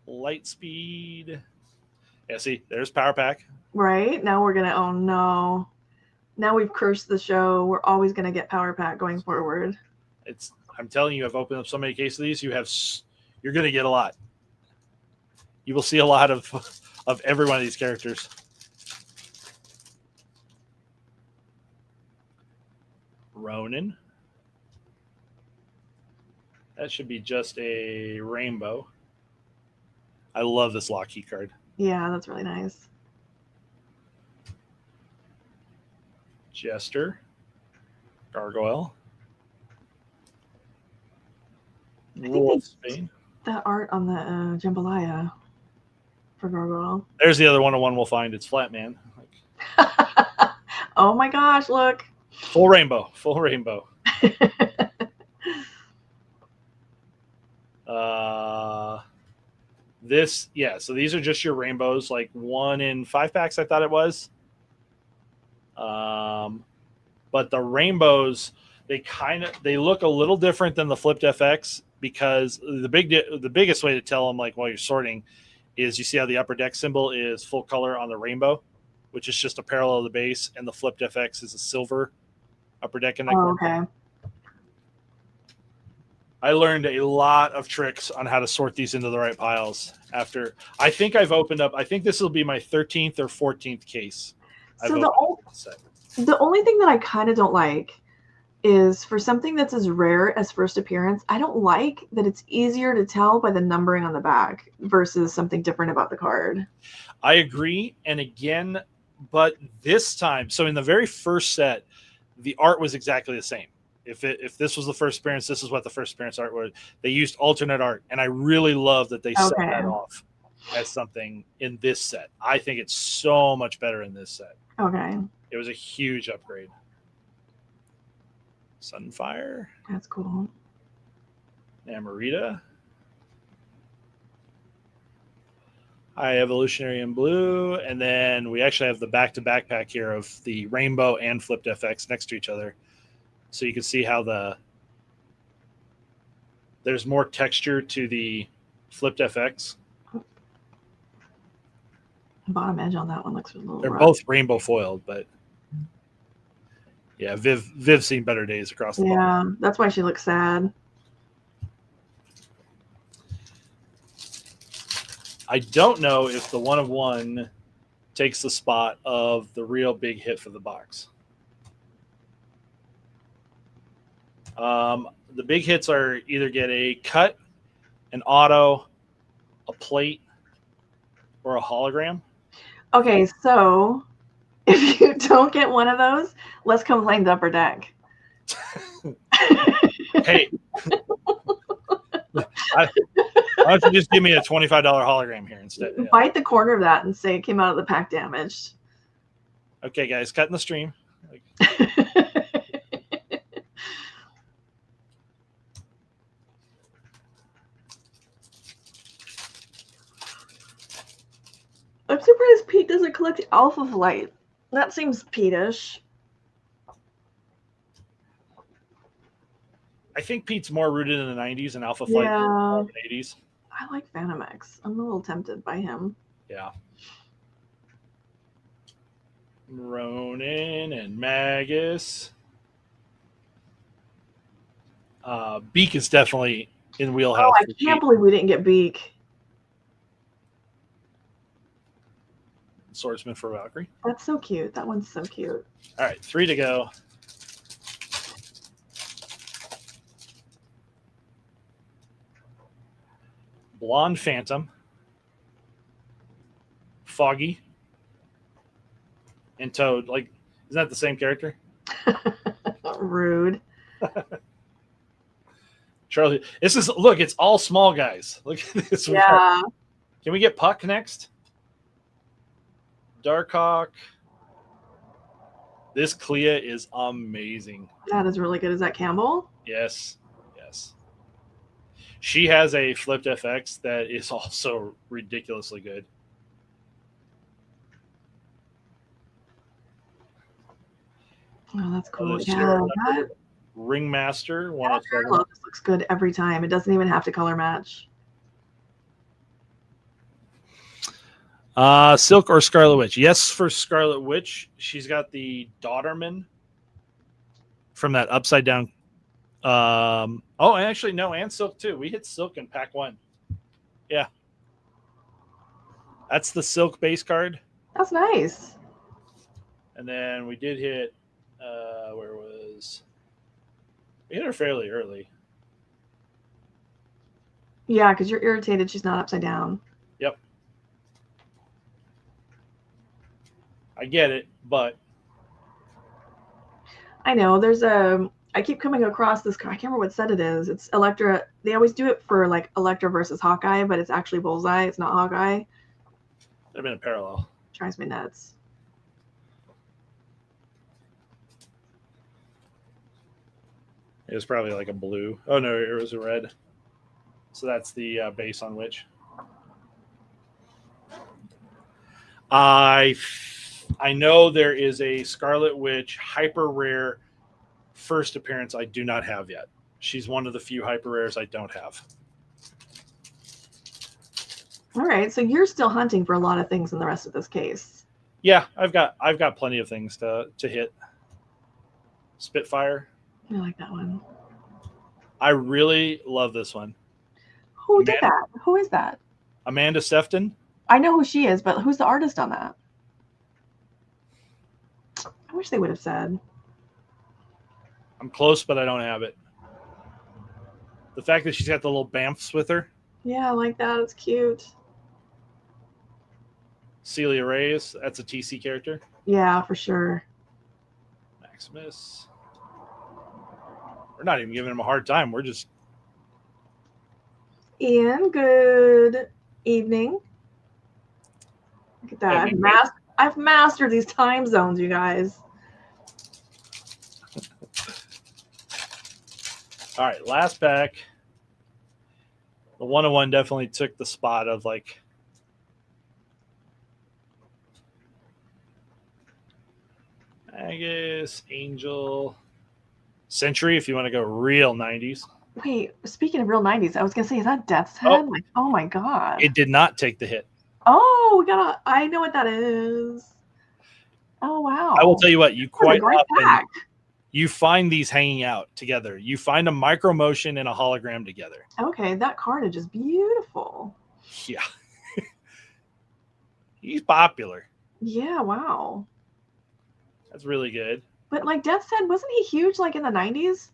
Light speed. Yeah, see, there's Power Pack. Right? Now we're gonna, oh no. Now we've cursed the show. We're always gonna get Power Pack going forward. I'm telling you, I've opened up so many cases of these, you're gonna get a lot. You will see a lot of every one of these characters. Ronin. That should be just a rainbow. I love this lock key card. Yeah, that's really nice. Jester. Gargoyle. Wolfsbane. The art on the jambalaya for Gargoyle. There's the other 101 we'll find. It's Flatman. Oh my gosh, look. Full rainbow. Full rainbow. So these are just your rainbows, like 1 in 5 packs, I thought it was. But the rainbows, they look a little different than the flipped FX because the biggest way to tell them, like while you're sorting, is you see how the upper deck symbol is full color on the rainbow, which is just a parallel of the base, and the flipped FX is a silver upper deck in that corner. Okay. I learned a lot of tricks on how to sort these into the right piles after. I think this will be my 13th or 14th case. So the only thing that I kind of don't like is for something that's as rare as first appearance, I don't like that it's easier to tell by the numbering on the back versus something different about the card. I agree. And again, but this time, so in the very first set, the art was exactly the same. If this was the first appearance, this is what the first appearance art was. They used alternate art, and I really love that they set that off as something in this set. I think it's so much better in this set. Okay. It was a huge upgrade. Sunfire. That's cool. Namorita. High Evolutionary in blue. And then we actually have the back-to-back pack here of the Rainbow and Flipped FX next to each other. So you can see how there's more texture to the Flipped FX. Bottom edge on that one looks a little They're rough. both rainbow foiled, but Yeah, Viv's seen better days across the ball. Yeah, that's why she looks sad. I don't know if the 1 of 1 takes the spot of the real big hit for the box. The big hits are either get a cut, an auto, a plate, or a hologram. Okay, so if you don't get one of those, let's complain to Upper Deck. Hey, why don't you just give me a $25 hologram here instead? Yeah. Bite the corner of that and say it came out of the pack damaged. Okay, guys, cutting the stream. I'm surprised Pete doesn't collect Alpha Flight. That seems Pete-ish. I think Pete's more rooted in the 90s and Alpha Flight in the 80s. I like Phantom X. I'm a little tempted by him. Yeah. Ronin and Magus. Beak is definitely in wheelhouse. Oh, I can't believe we didn't get Beak. Swordsman for Valkyrie. That's so cute. That one's so cute. All right, 3 to go. Blonde Phantom. Foggy. And Toad. Like, isn't that the same character? Rude. Charlie. Look, it's all small guys. Look at this. Yeah. Can we get Puck next? Darkhawk. This Clea is amazing. That is really good. Is that Campbell? Yes. Yes. She has a flipped FX that is also ridiculously good. Oh, that's cool. Yeah, that Ringmaster. That looks good every time. It doesn't even have to color match. Silk or Scarlet Witch? Yes, for Scarlet Witch. She's got the Daughterman from that upside down. Actually, no, and Silk too. We hit Silk in pack 1. Yeah. That's the Silk base card. That's nice. And then we did hit, we hit her fairly early. Yeah, because you're irritated she's not upside down. Yep. I get it, but I know there's I keep coming across this card. I can't remember what set it is. It's Elektra. They always do it for like Elektra versus Hawkeye, but it's actually Bullseye. It's not Hawkeye. They've been a parallel. Drives me nuts. It was probably like a blue. Oh no, it was a red. So that's the base on Witch. I know there is a Scarlet Witch hyper rare first appearance I do not have yet. She's one of the few hyper rares I don't have. All right, so you're still hunting for a lot of things in the rest of this case. Yeah, I've got plenty of things to hit. Spitfire. I like that one. I really love this one. Who did that? Who is that? Amanda Sefton. I know who she is, but who's the artist on that? I wish they would have said. I'm close, but I don't have it. The fact that she's got the little bamfs with her. Yeah, I like that. It's cute. Celia Reyes. That's a TC character. Yeah, for sure. Maximus. We're not even giving him a hard time. We're just... Ian, good evening. Look at that. I've mastered these time zones, you guys. All right, last pack. The 101 definitely took the spot of like... Magus, Angel, Century, if you want to go real 90s. Wait, speaking of real 90s, I was going to say, is that Death's Head? Like, oh my God. It did not take the hit. Oh, I know what that is. Oh, wow. I will tell you what, you quite often, you find these hanging out together. You find a micro motion and a hologram together. Okay, that carnage is beautiful. Yeah. He's popular. Yeah, wow. That's really good. But like Death's Head, wasn't he huge like in the 90s?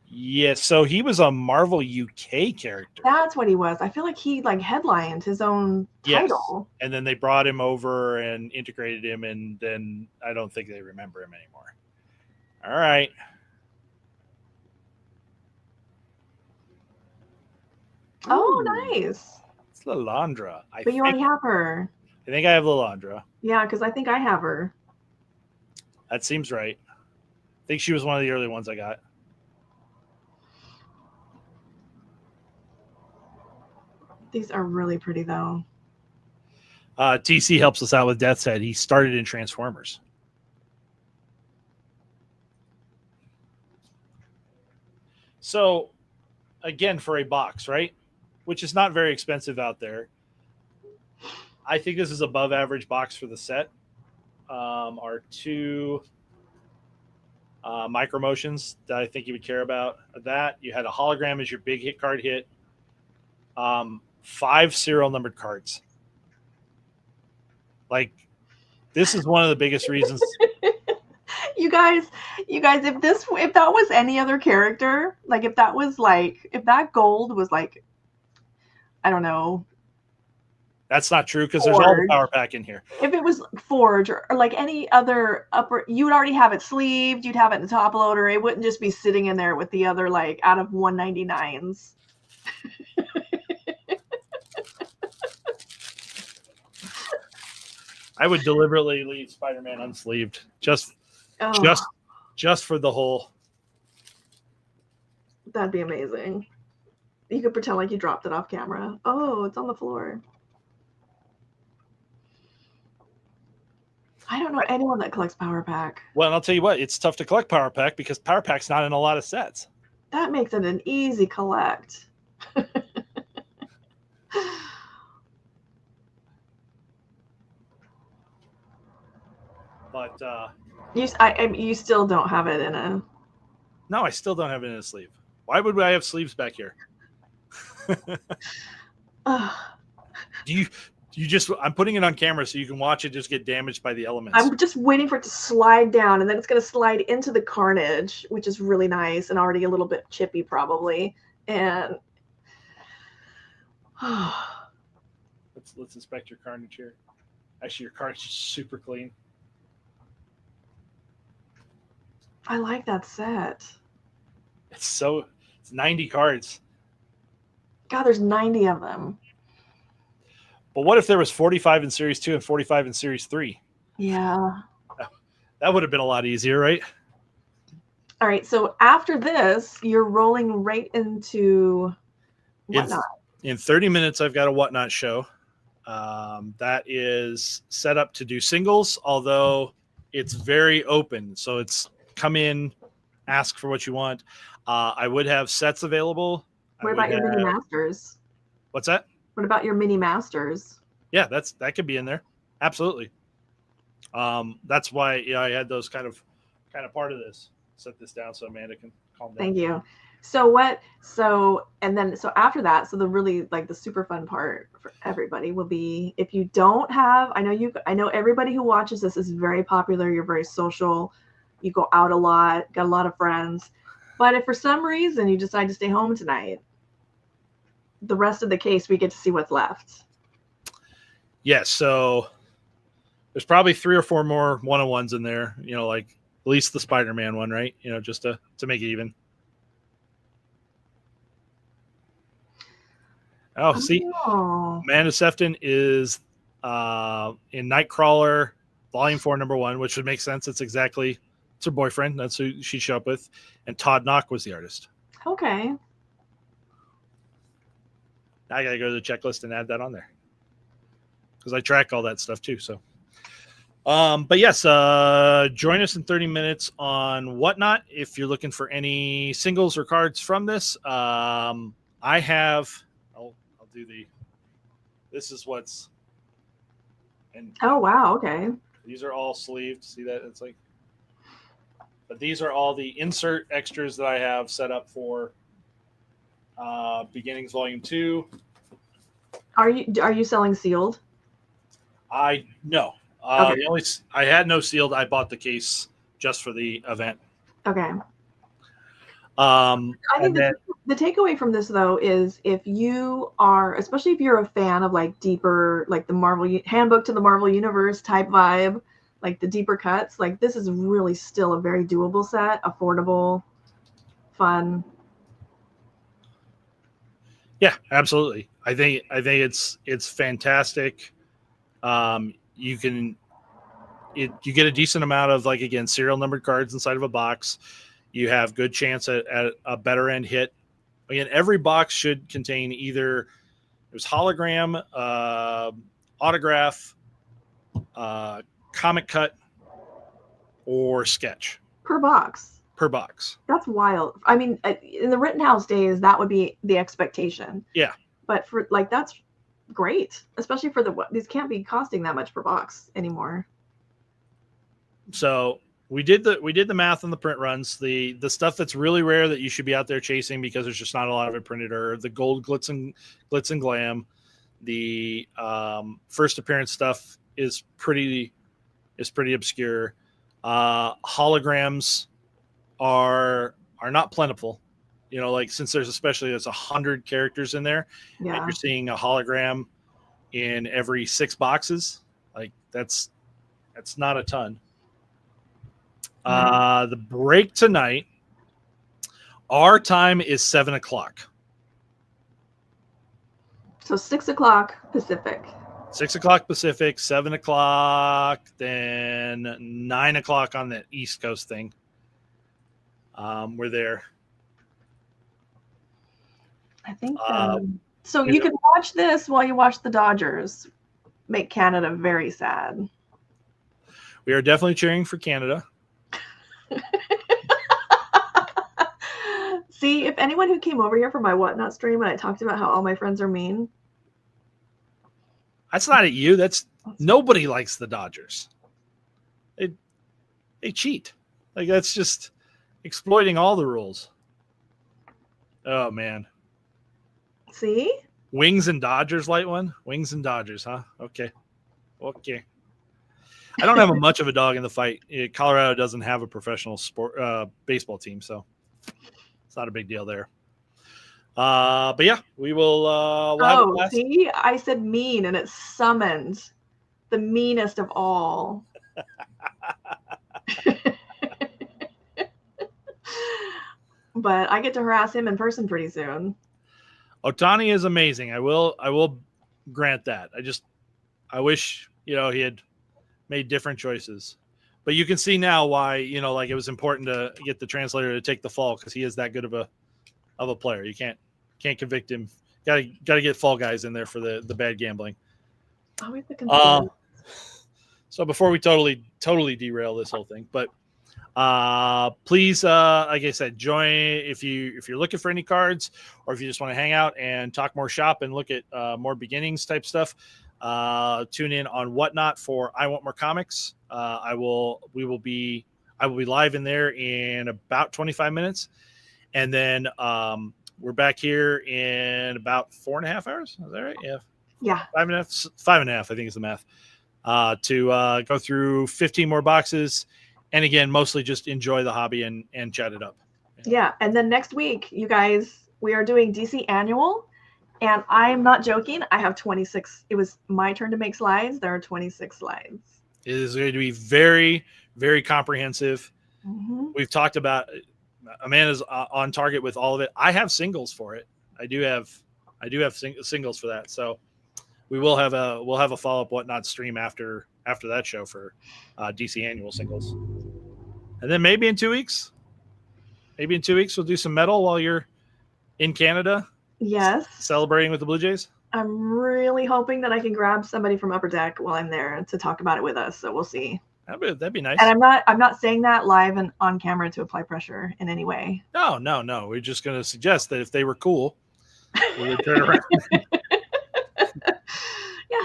Yeah, so he was a Marvel UK character. That's what he was. I feel like he like headlined his own title. Yes. And then they brought him over and integrated him, and then I don't think they remember him anymore. All right. Oh, nice. It's Lilandra. But you already have her. I think I have Lilandra. Yeah, because I think I have her. That seems right. I think she was one of the early ones I got. These are really pretty, though. TC helps us out with Death's Head. He started in Transformers. So, again, for a box, right? Which is not very expensive out there. I think this is above average box for the set. Our two micro motions that I think you would care about. That you had a hologram as your big hit card hit. 5 serial numbered cards. Like, this is one of the biggest reasons. You guys, if that was any other character, like if that gold was like, I don't know. That's not true because there's all the power pack in here. If it was Forge or like any other upper, you would already have it sleeved. You'd have it in the top loader. It wouldn't just be sitting in there with the other like out of 199s. I would deliberately leave Spider-Man unsleeved just for the whole. That'd be amazing. You could pretend like you dropped it off camera. Oh, it's on the floor. I don't know anyone that collects Power Pack. Well, I'll tell you what, it's tough to collect Power Pack because Power Pack's not in a lot of sets. That makes it an easy collect. But you still don't have it in a. No, I still don't have it in a sleeve. Why would I have sleeves back here? Do you just? I'm putting it on camera so you can watch it just get damaged by the elements. I'm just waiting for it to slide down, and then it's going to slide into the carnage, which is really nice and already a little bit chippy, probably. And let's inspect your carnage here. Actually, your carnage is super clean. I like that set. It's 90 cards. God, there's 90 of them. But what if there was 45 in Series 2 and 45 in Series 3? Yeah. That would have been a lot easier, right? All right, so after this, you're rolling right into Whatnot. In 30 minutes, I've got a Whatnot show. That is set up to do singles, although it's very open. So it's come in, ask for what you want. I would have sets available. What about your mini masters? What's that? What about your mini masters? Yeah, that could be in there. Absolutely. That's why I had those kind of part of this. Set this down so Amanda can calm down. Thank you. So after that, so the really like the super fun part for everybody will be if you don't have, I know everybody who watches this is very popular, you're very social, you go out a lot, got a lot of friends. But if for some reason you decide to stay home tonight, the rest of the case we get to see what's left. Yes, so there's probably 3 or 4 more one-on-ones in there, like at least the Spider-Man one, right? Just to make it even. See, Amanda Sefton is in Nightcrawler Volume 4, number 1, which would make sense. It's her boyfriend. That's who she'd show up with. And Todd Knock was the artist. Okay. Now I got to go to the checklist and add that on there because I track all that stuff too. So, but yes, join us in 30 minutes on Whatnot if you're looking for any singles or cards from this. I have. I'll do this is what's. And oh wow! Okay. These are all sleeved. See that? It's like But these are all the insert extras that I have set up for Beginnings Volume 2. Are you selling sealed? No. Okay. I had no sealed. I bought the case just for the event. Okay. I think the takeaway from this, though, is if you are, especially if you're a fan of like deeper, like the Marvel Handbook to the Marvel Universe type vibe, like the deeper cuts, like this is really still a very doable set, affordable, fun. Yeah, absolutely. I think it's fantastic. You get a decent amount of, like, again, serial numbered cards inside of a box. You have good chance at a better end hit. Again, every box should contain either there's hologram, autograph, comic cut, or sketch per box. That's wild. I mean, in the Rittenhouse days, that would be the expectation. Yeah. But for like, that's great, especially for these can't be costing that much per box anymore. So we did the math on the print runs. The stuff that's really rare that you should be out there chasing because there's just not a lot of it printed are the gold glitz and glam. The first appearance stuff is pretty obscure. Holograms are not plentiful. You know, like, since there's 100 characters in there, and you're seeing a hologram in every 6 boxes. Like, that's not a ton. The break tonight, our time is 7:00. So 6:00 Pacific. 6:00 Pacific, 7:00, then 9:00 on the East Coast thing. We're there. I think so. You can watch this while you watch the Dodgers make Canada very sad. We are definitely cheering for Canada. See, if anyone who came over here for my Whatnot stream and I talked about how all my friends are mean. That's not at you. That's nobody likes the Dodgers. They cheat. Like, that's just exploiting all the rules. Oh, man. See? Wings and Dodgers light one? Wings and Dodgers, huh? Okay. I don't have much of a dog in the fight. Colorado doesn't have a professional baseball team, so it's not a big deal there. But yeah, we will. See, I said mean, and it summoned the meanest of all. But I get to harass him in person pretty soon. Ohtani is amazing. I will grant that. I wish, he had made different choices. But you can see now why, like, it was important to get the translator to take the fall, because he is that good of a player. You can't convict him. Got to get fall guys in there for the bad gambling. Always the concern. So before we totally derail this whole thing, but please, like I said, join if you're looking for any cards, or if you just want to hang out and talk more shop and look at more beginnings type stuff. Tune in on Whatnot for I Want More Comics. I will be live in there in about 25 minutes, and then we're back here in about 4.5 hours. Is that right? Yeah. 5.5. I think is the math. To go through 15 more boxes, and again, mostly just enjoy the hobby and chat it up. Yeah, and then next week, you guys, we are doing DC Annual. And I am not joking. I have 26. It was my turn to make slides. There are 26 slides. It is going to be very, very comprehensive. Mm-hmm. We've talked about Amanda's on target with all of it. I have singles for it. I do have singles for that. So we'll have a follow-up Whatnot stream after that show for DC Annual singles. And then maybe in 2 weeks we'll do some metal while you're in Canada. Yes. Celebrating with the Blue Jays. I'm really hoping that I can grab somebody from Upper Deck while I'm there to talk about it with us. So we'll see. That'd be nice. And I'm not saying that live and on camera to apply pressure in any way. No. We're just going to suggest that if they were cool, we would turn around. Yeah,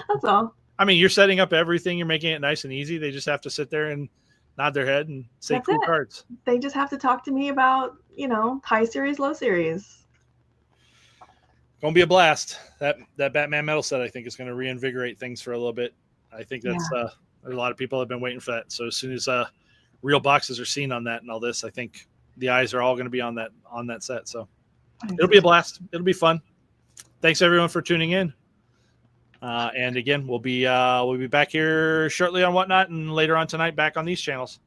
that's all. I mean, you're setting up everything. You're making it nice and easy. They just have to sit there and nod their head and say That's cool it. cards. They just have to talk to me about, high series, low series. Gonna be a blast. That Batman metal set, I think, is going to reinvigorate things for a little bit. I think that's a lot of people have been waiting for that. So as soon as real boxes are seen on that and all this, I think the eyes are all going to be on that set. So it'll be a blast. It'll be fun. Thanks everyone for tuning in. And again, we'll be back here shortly on Whatnot, and later on tonight back on these channels.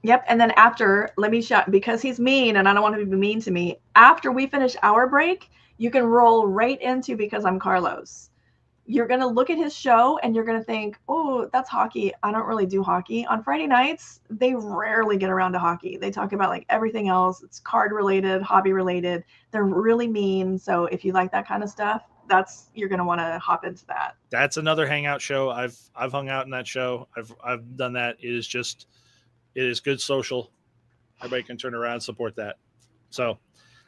Yep. And then after, let me shout, because he's mean and I don't want him to be mean to me. After we finish our break, you can roll right into Because I'm Carlos. You're going to look at his show and you're going to think, oh, that's hockey. I don't really do hockey. On Friday nights, they rarely get around to hockey. They talk about like everything else. It's card related, hobby related. They're really mean. So if you like that kind of stuff, you're going to want to hop into that. That's another hangout show. I've hung out in that show. I've done that. It is good social. Everybody can turn around and support that. So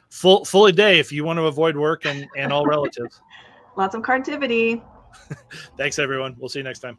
full a day if you want to avoid work and all relatives. Lots of cardtivity. Thanks everyone. We'll see you next time.